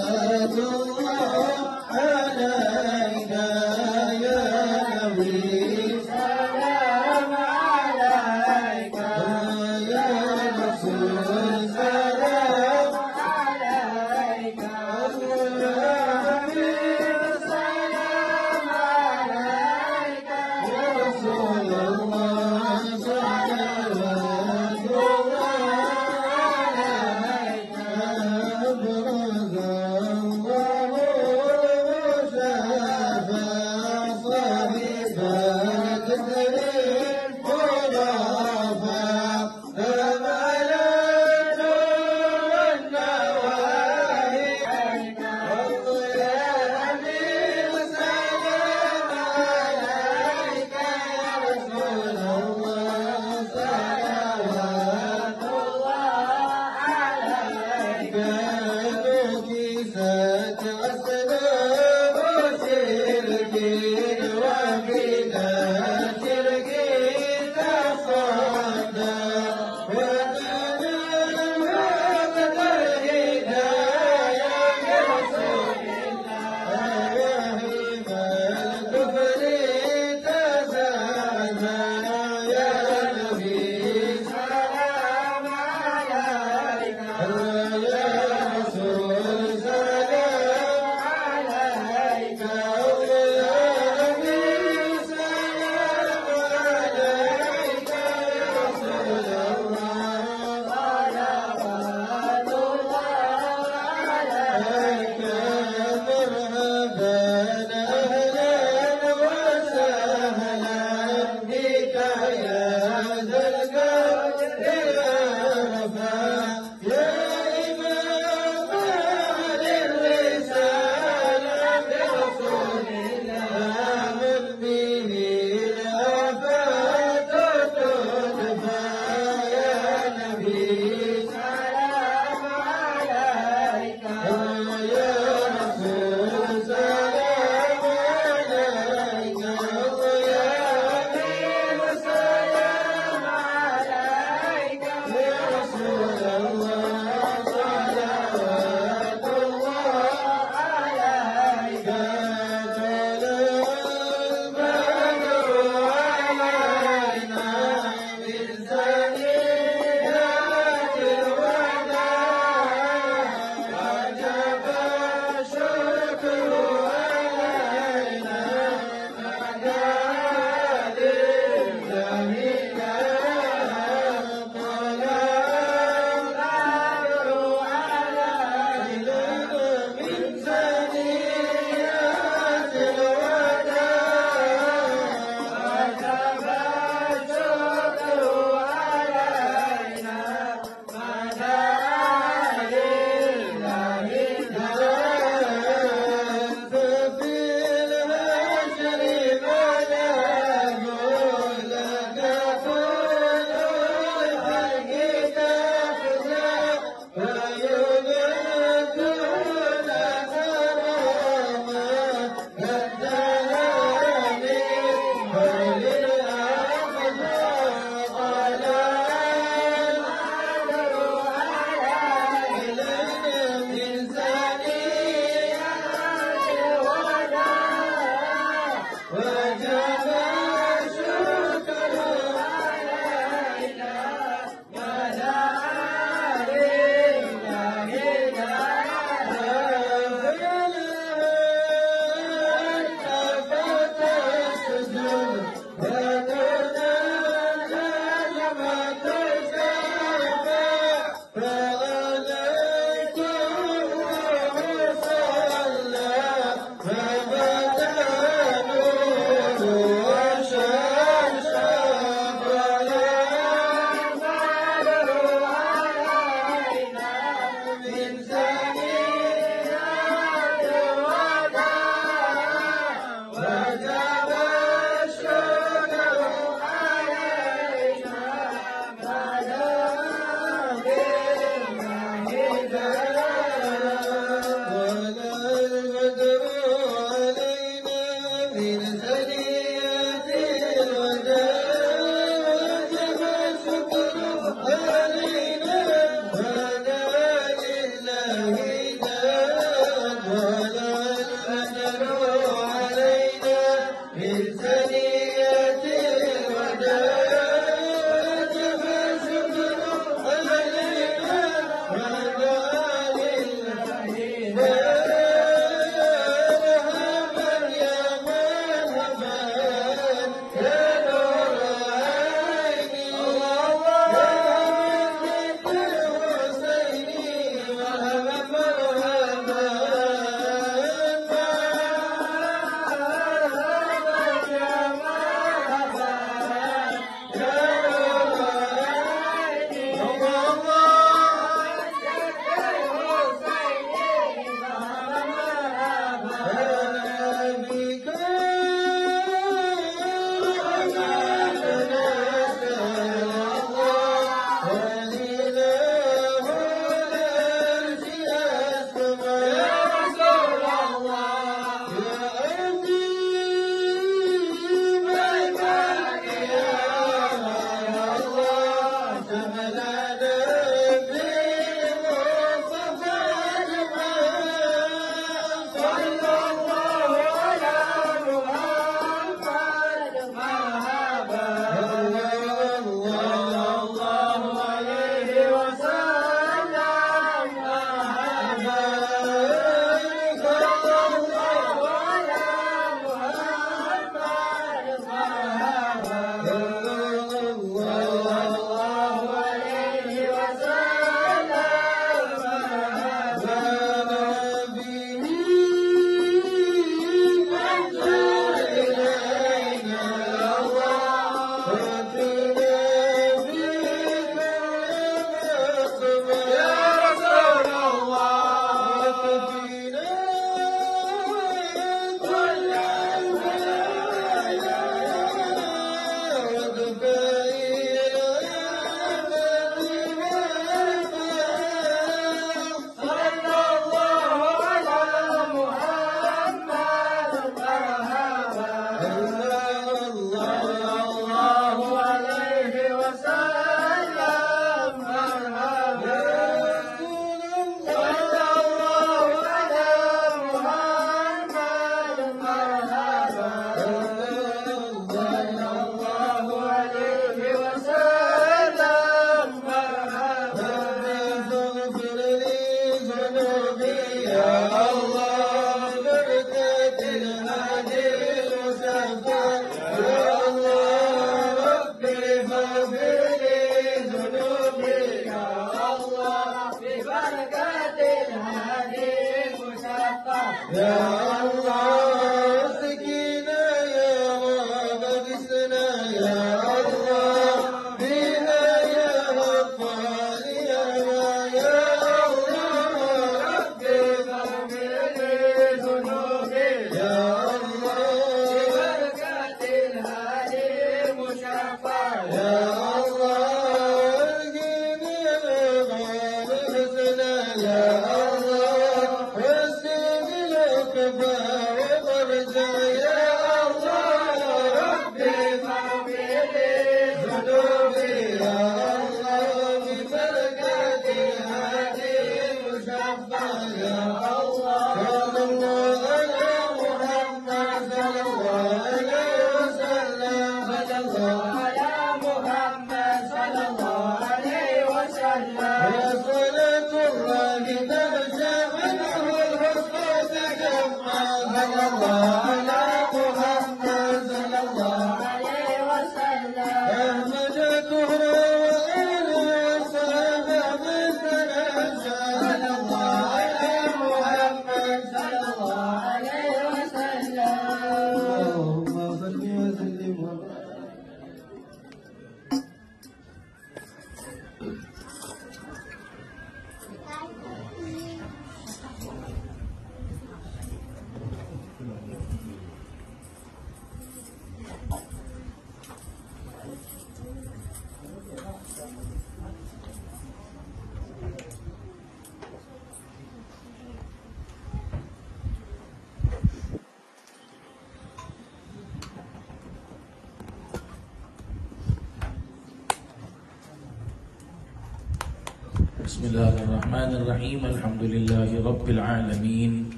Bismillahirrahmanirrahim. Alhamdulillahi Rabbil Alamin.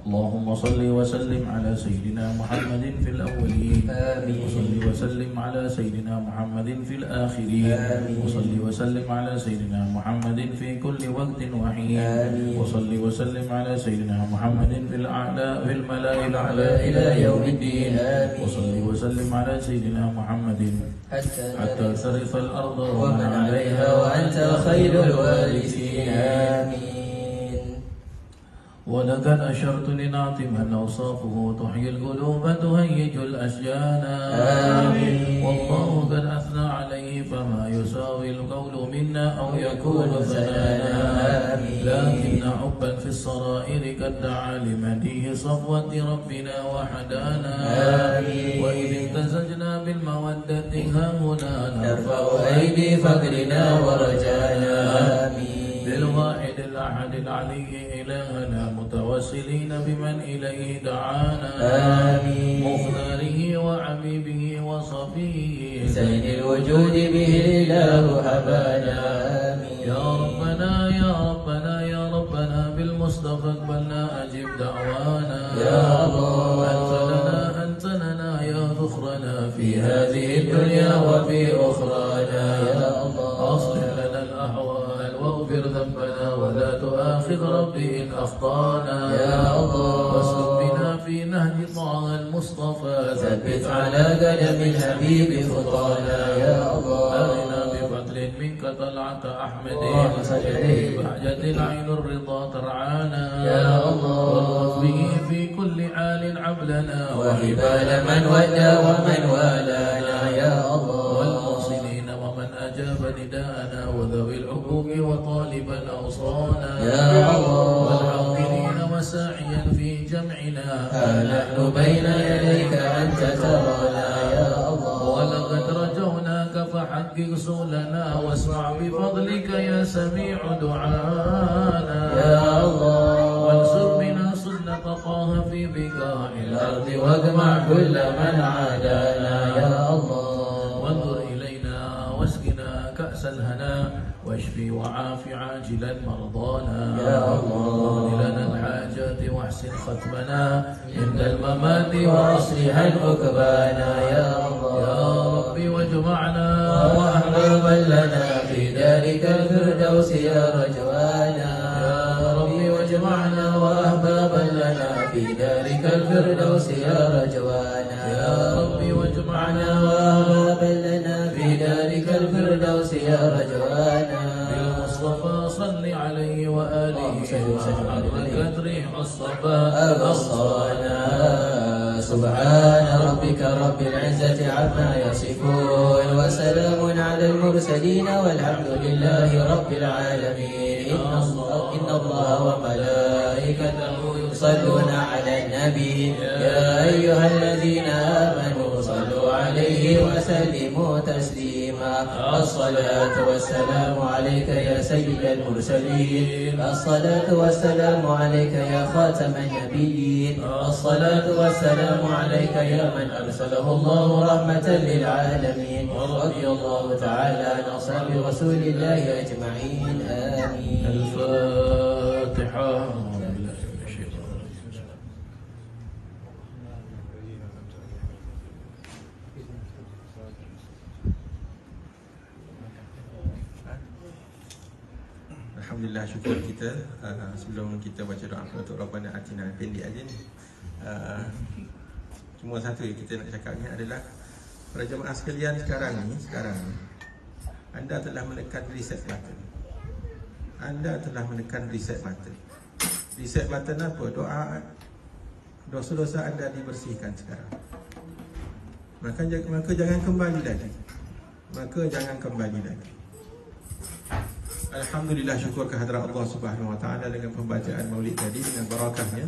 Allahumma salli wa sallim ala Sayyidina Muhammadin fil awwalin. Wa salli wa sallim ala Sayyidina Muhammadin fil akhirin. Wa salli wa sallim ala Sayyidina Muhammadin fi kulli waqtin wa hin. Wa salli wa sallim ala Sayyidina Muhammadin fil a'la fil mala'il a'la ila yaumiddin. Wa salli wa sallim ala Sayyidina Muhammadin hatta tarisa al-ardha wa man 'alayha wa anta khairul warithin. Amin. ولقد أشرت لنعت من أوصافه تحيي القلوب تهيج الأشجان. آمين. والله قد أثنى عليه فما يساوي القول منا أو يكون ثنانا. لكن حبا في الصرائر قد دعا لمديه صفوة ربنا وحدانا. آمين. وإذ امتزجنا بالمودة هاهنا نرفع أيدي فقرنا ورجانا. آمين. بالواحد الأحد العلي إلهنا متوسلين بمن إليه دعانا. آمين. مختاره وحبيبه وصفيه زين الوجود به الإله هبانا. آمين. يا ربنا يا ربنا يا ربنا بالمصطفى اقبلنا أجب دعوانا. يا الله أنت لنا يا ذخرنا في هذه الدنيا وفي أخرانا. يا الله أصلح لنا الأحوال واغفر ذنبنا ولا تؤاخذ ربي إن أخطانا. يا الله واسلك بنا في نهج طه المصطفى ثبت على قدم الحبيب خطانا. يا الله أغنى بفضل منك طلعة أحمد بهجة العين الرضا ترعانا. يا الله والطف به في كل حال عبلنا وهبال من ودى ومن والانا. يا الله والمحسنين ومن أجاب نداءنا وذوي الحقوق وطالبا أوصانا. يا الله والحاضرين وساعيا في جمعنا نحن بين يديك أنت ترانا. يا الله ولقد رجوناك فحقق سؤلنا واسمع بفضلك يا سميع دعانا. يا الله وانصر بنا سنة وألقاها في بقاع الأرض واجمع كل من عادانا يا الله وانظر إلينا واسقنا كأس الهنا واشفي وعاف عاجلا مرضانا يا الله واغفر لنا الحاجات واحسن ختمنا عند الممات وأصلح عقبانا يا الله يا ربي واجمعنا وأحبابا لنا في دارك الفردوس يا رجوانا يا ربي واجمعنا وأحبابا لنا في دارك الفردوس يا رجوانا يا ربي واجمعنا وأحبابا لنا في دارك الفردوس يا رجوانا بالمصطفى صل عليه وآله القدر الصفا أبصرنا سبحان ربك رب العزة عما يصفون وسلام على المرسلين والحمد لله رب العالمين إن الله وملائكته يصلون على النبي يا أيها الذين آمنوا صلوا عليه وسلموا تسليما الصلاة والسلام عليك يا سيد المرسلين الصلاة والسلام عليك يا خاتم النبيين الصلاة والسلام عليك يا من أرسله الله رحمة للعالمين رضي الله تعالى عن أصحاب رسول الله أجمعين آمين. الفاتحة. Alhamdulillah, syukur kita. Sebelum kita baca doa untuk Rabbana Atina, pendek aja ni. Cuma satu yang kita nak cakapnya adalah para jemaah sekalian, sekarang ni anda telah menekan reset button. Anda telah menekan reset button. Reset button apa? Doa dosa-dosa anda dibersihkan sekarang. Maka jangan kembali lagi. Alhamdulillah, syukur kehadrat Allah Subhanahu Wa Taala dengan pembacaan Maulid tadi dengan barakahnya.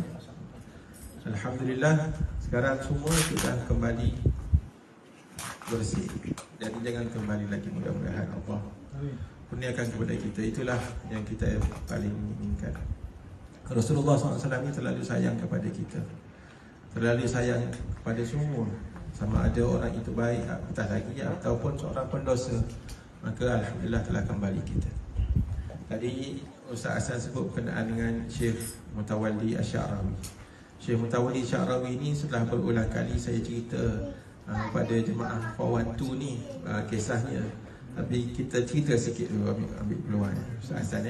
Alhamdulillah, sekarang semua sudah kembali bersih. Jadi jangan kembali lagi, mudah-mudahan Allah kurniakan kepada kita. Itulah yang kita paling inginkan. Rasulullah SAW ini terlalu sayang kepada kita, terlalu sayang kepada semua, sama ada orang itu baik apatah lagi ataupun seorang pendosa. Maka Alhamdulillah telah kembali kita. Tadi Ustaz Hasan sebut berkenaan dengan Syekh Mutawalli Asy'arawi. Syekh Mutawalli Asy'arawi ini setelah berulang kali saya cerita pada jemaah Fawan tu ni kisahnya. Tapi kita cerita sikit dulu, ambil peluang Ustaz Hasan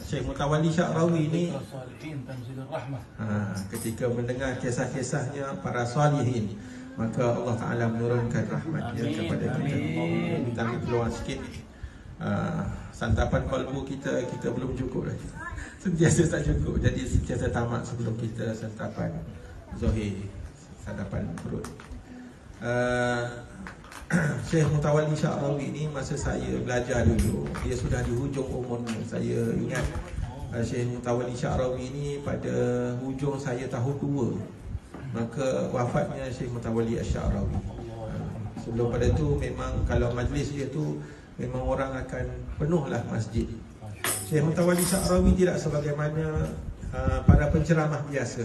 Syekh Mutawalli Asy'arawi ni ketika mendengar kisah-kisahnya para salihin, maka Allah Ta'ala menurunkan rahmatnya kepada kita. Kita ambil peluang sikit. Santapan kalbu kita belum cukup lagi. Sentiasa tak cukup. Jadi sentiasa tamat sebelum kita santapan zahir, santapan perut. Syekh Mutawalli Asy'arawi ni masa saya belajar dulu, dia sudah di hujung umurnya. Saya ingat Syekh Mutawalli Asy'arawi ni pada hujung saya tahun 2. Maka wafatnya Syekh Mutawalli Asy'arawi. Sebelum pada tu memang kalau majlis dia tu memang orang akan penuhlah masjid. Syekh Mutawalli Asy'arawi tidak sebagaimana para penceramah biasa.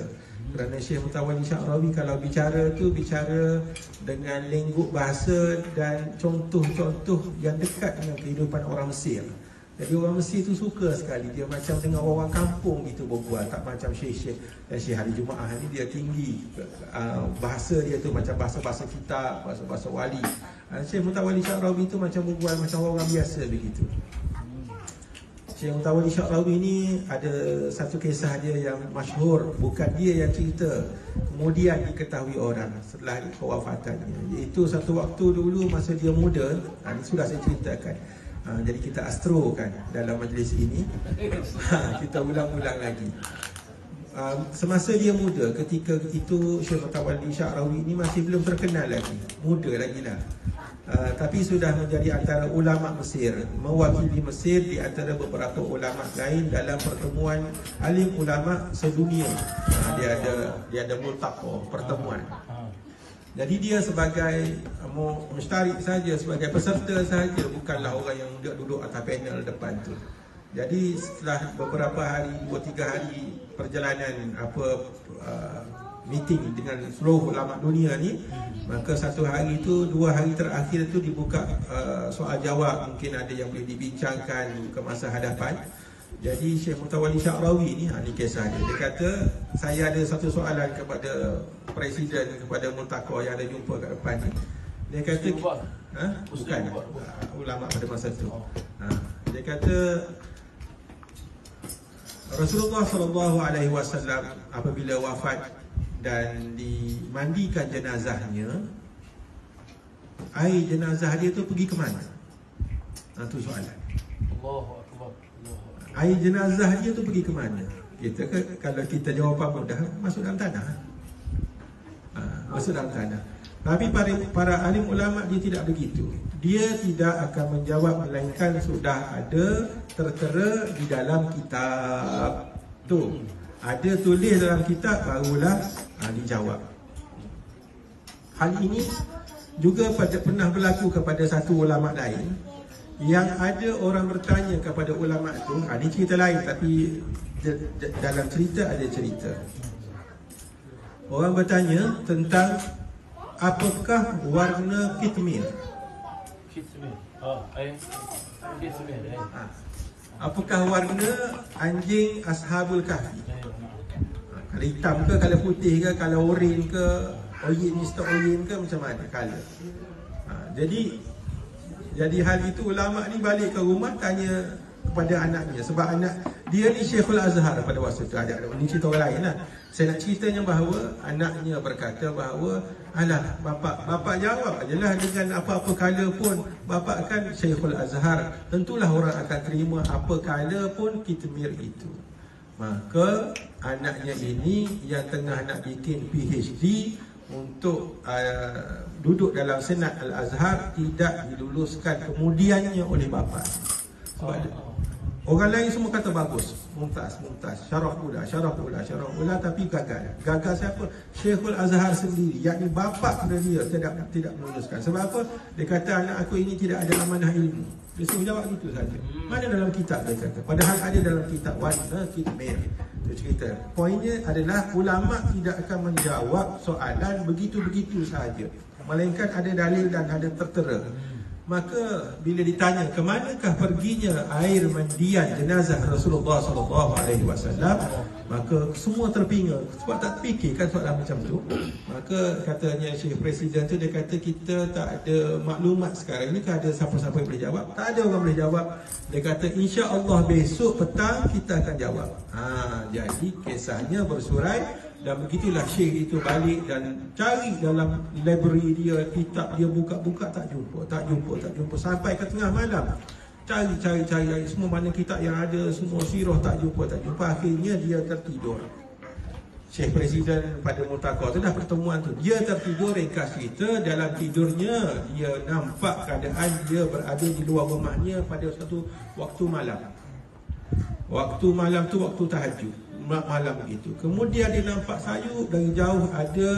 Kerana Syekh Mutawalli Asy'arawi kalau bicara tu bicara dengan lengguk bahasa dan contoh-contoh yang dekat dengan kehidupan orang Mesir. Jadi orang Mesir tu suka sekali. Dia macam dengan orang kampung gitu berbual. Tak macam Syekh hari Jumaat ni dia tinggi. Bahasa dia tu macam bahasa-bahasa kitab, bahasa-bahasa wali. Syekh Mutawalli Asy'arawi tu macam berbual macam orang biasa begitu. Syekh Mutawalli Asy'arawi ni ada satu kisah dia yang masyhur. Bukan dia yang cerita, kemudian diketahui orang setelah kewafatannya. Iaitu satu waktu dulu masa dia muda. Ini sudah saya ceritakan. Jadi kita astro kan dalam majlis ini. Kita ulang-ulang lagi. Semasa dia muda, ketika itu Syekh Mutawalli Asy'arawi ini masih belum terkenal lagi, muda lagi lah. Tapi sudah menjadi antara ulama Mesir, mewakili Mesir di antara beberapa ulama lain dalam pertemuan alim ulama sedunia. Dia ada multaqa, pertemuan. Jadi dia sebagai mustarik saja, sebagai peserta saja, bukanlah orang yang duduk atas panel depan tu. Jadi setelah beberapa hari, 2-3 hari perjalanan meeting dengan seluruh ulama dunia ni, maka satu hari tu, 2 hari terakhir tu dibuka soal jawab, mungkin ada yang boleh dibincangkan ke masa hadapan. Jadi Syekh Mutawalli Sya'rawi ni, ni kisah dia. Dia kata, saya ada satu soalan kepada Presiden, kepada Multaqa yang ada jumpa kat depan ni. Dia kata, bukan, ulama pada masa tu. Dia kata, Rasulullah SAW apabila wafat dan dimandikan jenazahnya, air jenazah dia tu pergi ke mana? Itu soalan. Air jenazah dia tu pergi ke mana? Kalau kita jawapan mudah, masuk dalam tanah. Masuk dalam tanah. Tapi para alim ulama dia tidak begitu. Dia tidak akan menjawab melainkan sudah ada tertera di dalam kitab tu. Ada tulis dalam kitab, barulah dijawab. Hal ini juga pernah berlaku kepada satu ulama lain, yang ada orang bertanya kepada ulama tu. Ini cerita lain, tapi dalam cerita ada cerita. Orang bertanya tentang apakah warna kitmir. Apakah warna anjing Ashabul Kahfi? Kalau hitam ke, kalau putih ke, kalau oren ke, oyin, Mr. Oyin ke, macam mana color? Jadi hal itu ulama ni balik ke rumah tanya kepada anaknya. Sebab anak dia ni Syekhul Azhar pada waktu tu. Ini cerita orang lain lah. Saya nak ceritanya bahawa anaknya berkata bahawa, alah, bapak jawab je lah dengan apa-apa color pun. Bapak kan Syekhul Azhar, tentulah orang akan terima apa color pun kitmir itu. Maka anaknya ini yang tengah nak bikin PhD untuk duduk dalam Senat Al-Azhar tidak diluluskan kemudiannya oleh bapa. Sebab orang lain semua kata bagus, mumtaz, syarah pula, tapi gagal. Gagal siapa? Syekhul Azhar sendiri, yakni bapa dia tidak meluluskan. Sebab apa? Dia kata anak aku ini tidak ada amanah ilmu. Dia suruh jawab gitu saja. Mana dalam kitab dia kata? Padahal ada dalam kitab warna kitmir. Itu cerita. Poinnya adalah ulama tidak akan menjawab soalan begitu-begitu sahaja, melainkan ada dalil dan ada tertera. Maka bila ditanya ke manakah perginya air mandian jenazah Rasulullah SAW, maka semua terpinga sebab tak fikirkan soalan macam tu. Maka katanya Syekh Presiden tu, dia kata kita tak ada maklumat sekarang ni, ada siapa-siapa yang boleh jawab. Tak ada orang boleh jawab. Dia kata insya-Allah besok petang kita akan jawab. Jadi kisahnya bersurai. Dan begitulah Syekh itu balik dan cari dalam library dia, kitab dia, buka-buka, tak jumpa. Sampai ke tengah malam cari semua mana kitab yang ada, semua sirah, tak jumpa. Akhirnya dia tertidur. Syekh Presiden pada Multaqa tu dah pertemuan tu, dia tertidur. Ringkas cerita, dalam tidurnya dia nampak keadaan dia berada di luar rumahnya pada satu waktu malam. Waktu malam tu waktu tahajud, malam begitu. Kemudian dia nampak sayup dari jauh ada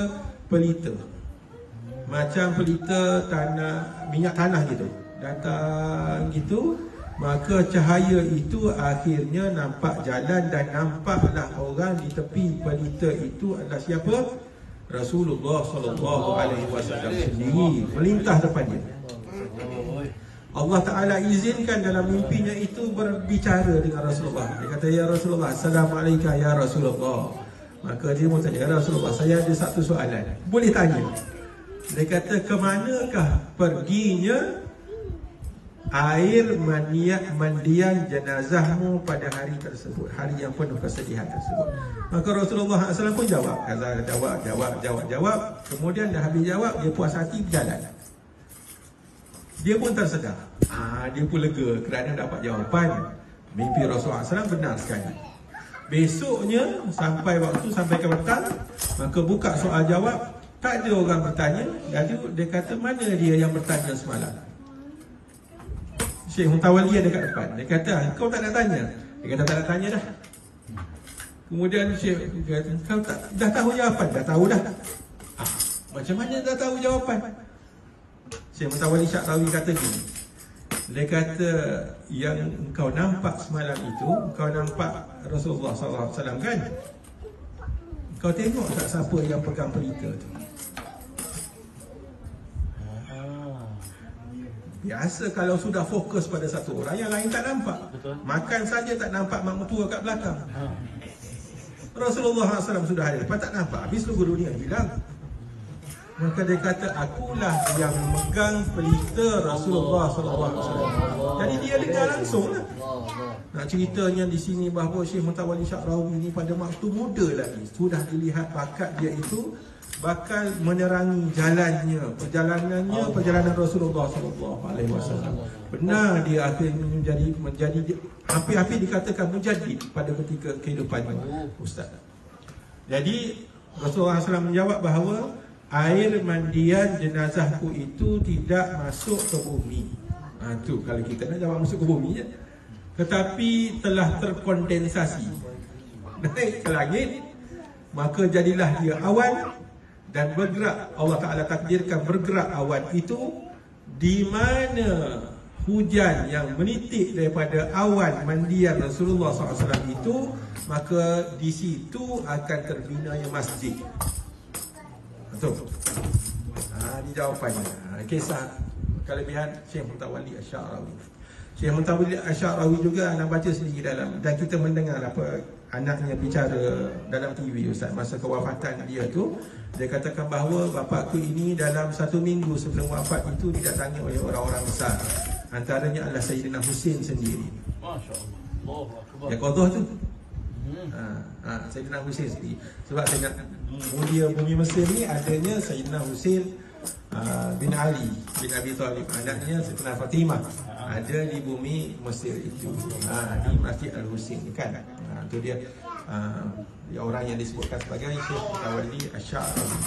pelita, macam pelita minyak tanah gitu, datang gitu. Maka cahaya itu akhirnya nampak jalan, dan nampaklah orang di tepi pelita itu adalah siapa? Rasulullah SAW sendiri melintas depan dia. Allah Ta'ala izinkan dalam mimpinya itu berbicara dengan Rasulullah. Dia kata, ya Rasulullah, Assalamualaikum ya Rasulullah. Maka dia mau tanya, ya Rasulullah, saya ada satu soalan, boleh tanya? Dia kata, kemanakah perginya air mandian jenazahmu pada hari tersebut, hari yang penuh kesedihan tersebut? Maka Rasulullah SAW pun jawab. Kemudian dah habis jawab, dia puas hati berjalan. Dia pun tersedar. Dia pun lega kerana dapat jawapan. Mimpi Rasulullah SAW benar sekali. Besoknya sampai ke petang, maka buka soal jawab, tak ada orang bertanya. Jadi dia kata, mana dia yang bertanya semalam? Syekh Mutawalli ada kat depan. Dia kata, kau tak nak tanya? Dia kata, tak nak tanya dah. Kemudian Syekh kata, kau dah tahu jawapan? Dah tahu dah. Macam mana dah tahu jawapan? Syekh Mutawalli Sya'rawi kata gini, Dia kata, yang engkau nampak semalam itu, engkau nampak Rasulullah SAW kan? Kau tengok tak siapa yang pegang pelita tu? Biasa kalau sudah fokus pada satu orang, yang lain tak nampak. Makan saja tak nampak mak mertua kat belakang. Rasulullah SAW sudah ada, lepas tak nampak, habis seluruh dunia hilang. Maka dia kata, akulah yang memegang pelita Rasulullah SAW. Jadi dia dengar langsung lah. Nak ceritanya di sini bahawa Syekh Muntawalli Sya'rawi ni pada waktu muda lagi sudah dilihat bakat dia itu bakal menerangi jalannya, perjalanan Rasulullah SAW. Benar dia akhirnya menjadi hampir-hampir dikatakan mujadid pada ketika kehidupannya, Ustaz. Jadi Rasulullah SAW menjawab bahawa air mandian jenazahku itu tidak masuk ke bumi. Tu kalau kita nak jawab masuk ke bumi je. Tetapi telah terkondensasi naik ke langit, maka jadilah dia awan dan bergerak. Allah Ta'ala takdirkan bergerak awan itu di mana hujan yang menitik daripada awan mandian Rasulullah SAW itu, maka di situ akan terbinanya masjid. Betul. Ini jawapannya. Kisah kelebihan Syekh Muntawalli Sya'rawi. Syekh Muntawalli Sya'rawi juga anak baca sendiri dalam, dan kita mendengar apa anaknya bicara dalam TV, Ustaz, masa kewafatan dia tu. Dia katakan bahawa bapakku ini dalam 1 minggu sebelum wafat itu didatangi oleh orang-orang besar. Antaranya adalah Sayyidina Husin sendiri. Masya-Allah. Allahu Akbar. Yang qadhah tu. Sayyidina Husin sendiri. Sebab saya mulia bumi Mesir ni adanya Sayyidina Husin bin Ali bin Abi Talib, anaknya Sayyidina Fatimah, ada di bumi Mesir itu, di Masjid Al-Husin kan. Itu dia orang yang disebutkan sebagai Syekh Muntawalli Sya'rawi.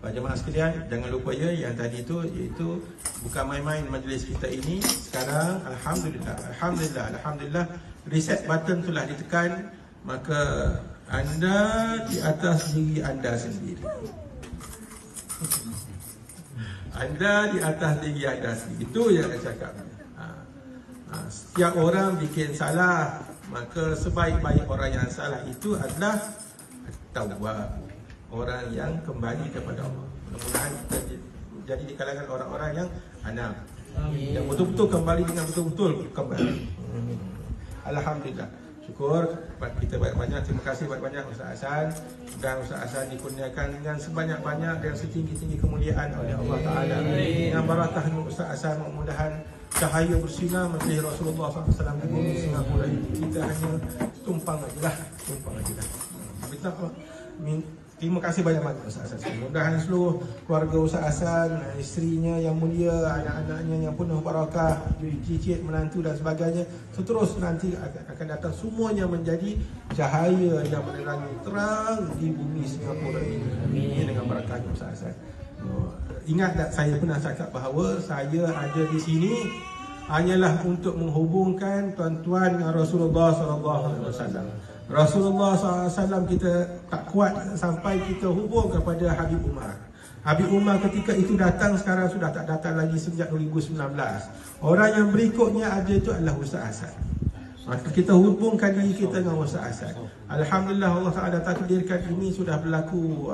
Para jemaah sekalian, jangan lupa ya, yang tadi itu iaitu bukan main-main majlis kita ini. Sekarang Alhamdulillah reset button telah ditekan, maka anda di atas diri anda sendiri. Anda di atas diri anda sendiri. Itu yang saya cakap. Setiap orang bikin salah, maka sebaik-baik orang yang salah itu adalah tawwab, orang yang kembali kepada Allah. Mudah-mudahan kita jadi di kalangan orang-orang yang anam, yang betul-betul kembali dengan betul-betul kembali. Alhamdulillah. Syukur kita banyak-banyak. Terima kasih banyak-banyak Ustaz Hasan. Dan Ustaz Hasan dikurniakan dengan sebanyak-banyak dan setinggi-tinggi kemuliaan oleh Allah Ta'ala. Dengan barakahnya Ustaz Hasan, mudah-mudahan cahaya bersinar menjadi Rasulullah SAW di bumi Singapura ini. Kita hanya tumpang aja lah. Terima kasih banyak-banyak Ustaz Hasan. Mudah-mudahan seluruh keluarga Ustaz Hasan, isterinya yang mulia, anak-anaknya yang penuh barakah, cicit, menantu dan sebagainya, seterus nanti akan datang semuanya menjadi cahaya yang menerangi terang di bumi Singapura ini dengan barakahnya Ustaz Hasan. Ingat tak, saya pernah cakap bahawa saya ada di sini hanyalah untuk menghubungkan tuan-tuan dengan Rasulullah SAW. Rasulullah SAW kita tak kuat sampai kita hubung kepada Habib Umar. Habib Umar ketika itu datang, sekarang sudah tak datang lagi sejak 2019. Orang yang berikutnya ada itu adalah Ustaz Hasan. Maka kita hubungkan diri kita dengan Ustaz Hasan. Alhamdulillah, Allah Ta'ala takdirkan ini sudah berlaku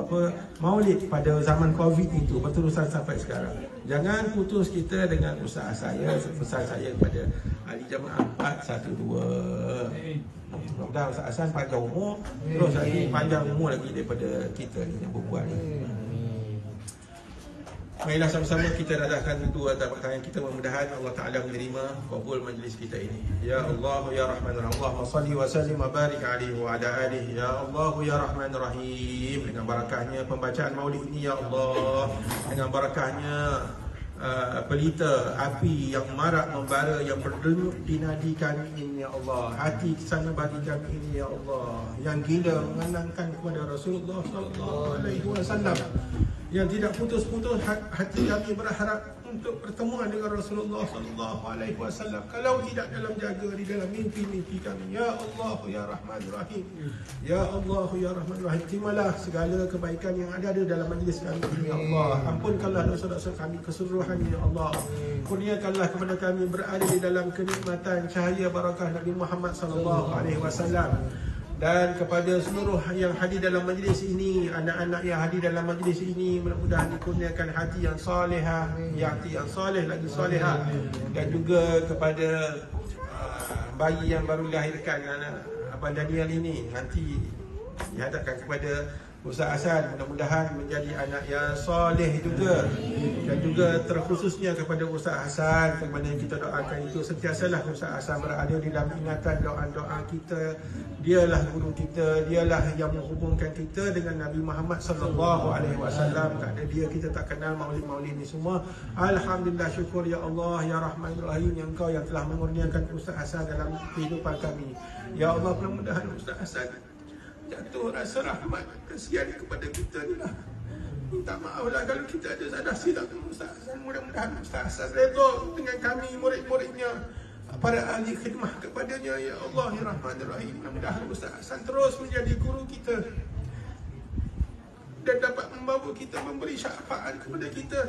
maulid pada zaman Covid itu berterusan sampai sekarang. Jangan putus kita dengan Ustaz saya. Pesan saya kepada ahli jamaah 412. Mudah-mudahan Ustaz Hasan panjang umur, terus lagi panjang umur lagi daripada kita ni yang berbual ni. Marilah sama-sama kita dadahkan dua tangan kita, mudah-mudahan Allah Ta'ala menerima kabul majlis kita ini. Ya Allah ya Rahman Allahumma salli wa sallim wa barik alaihi wa ala alihi. Ya Allah ya Rahman Rahim. Dengan barakahnya pembacaan maulid ini ya Allah, dengan barakahnya pelita api yang marak membara yang berdenyut di nadi kami ini ya Allah, hati kesana bagi kami ini ya Allah, yang gila mengenangkan kepada Rasulullah sallallahu alaihi wasallam. yang tidak putus-putus hati kami berharap untuk pertemuan dengan Rasulullah sallallahu alaihi wasallam. Kalau tidak dalam jaga di dalam mimpi-mimpi kami. Ya Allah ya Rahman Rahim. Ya Allah ya Rahman Rahim. Terimalah segala kebaikan yang ada di dalam majlis kami ini ya Allah. Ampunkanlah dosa-dosa kami keseluruhannya ya Allah. Kurniakanlah kepada kami berada di dalam kenikmatan cahaya barakah Nabi Muhammad sallallahu alaihi wasallam. Dan kepada seluruh yang hadir dalam majlis ini, anak-anak yang hadir dalam majlis ini, mudah-mudahan dikurniakan hati yang salihah, hati yang saleh lagi salihah. Dan juga kepada bayi yang baru dilahirkan, anak Abang Daniel ini, nanti dihadapkan kepada Ustaz Hasan, mudah-mudahan menjadi anak yang soleh juga. Dan juga terkhususnya kepada Ustaz Hasan, kepada yang kita doakan itu, sentiasalah Ustaz Hasan berada di dalam ingatan doa-doa kita. Dialah guru kita, dialah yang menghubungkan kita dengan Nabi Muhammad sallallahu alaihi wasallam. Tak ada dia kita tak kenal maulid-maulid ini semua. Alhamdulillah, syukur ya Allah ya Rahman Rahim, yang Engkau yang telah mengurniakan Ustaz Hasan dalam kehidupan kami. Ya Allah, mudah-mudahan Ustaz Hasan jatuh rasa rahmat kasihan kepada kita ni lah. Minta maaf lah kalau kita ada salah silap dengan Ustaz Hasan. Mudah-mudahan Ustaz Hasan redha dengan kami murid-muridnya, para ahli khidmah kepadanya. Ya Allah ya Rahman Rahim, mudah-mudahan Ustaz Hasan terus menjadi guru kita dan dapat membawa kita, memberi syafaat kepada kita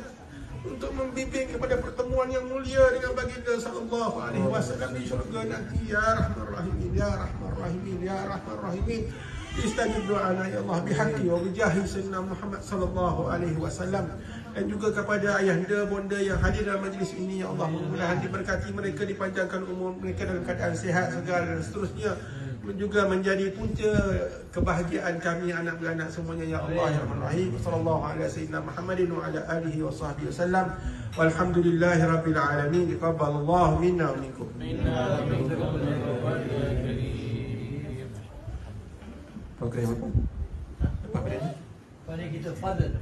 untuk membimbing kepada pertemuan yang mulia dengan baginda sallallahu alaihi wasallam di syurga nanti. Ya Rahman Rahim, ya Rahman Rahim, ya Rahman Rahim. Istajib doana ya Allah bihaqqi wa bijahi sayyidina Muhammad sallallahu alaihi wasallam. Dan juga kepada ayahanda bonda yang hadir dalam majlis ini ya Allah, mudah-mudahan diberkati mereka, dipanjangkan umur mereka dalam keadaan sihat segar dan seterusnya, juga menjadi punca kebahagiaan kami anak beranak semuanya ya Allah ya Rahman Rahim. Sallallahu alaihi sayyidina Muhammadin wa ala alihi wa sahbihi wasallam. Walhamdulillahi rabbil alamin. Taqabbalallahu minna wa minkum. Okey, apa? Apa dia? Mari kita fadil.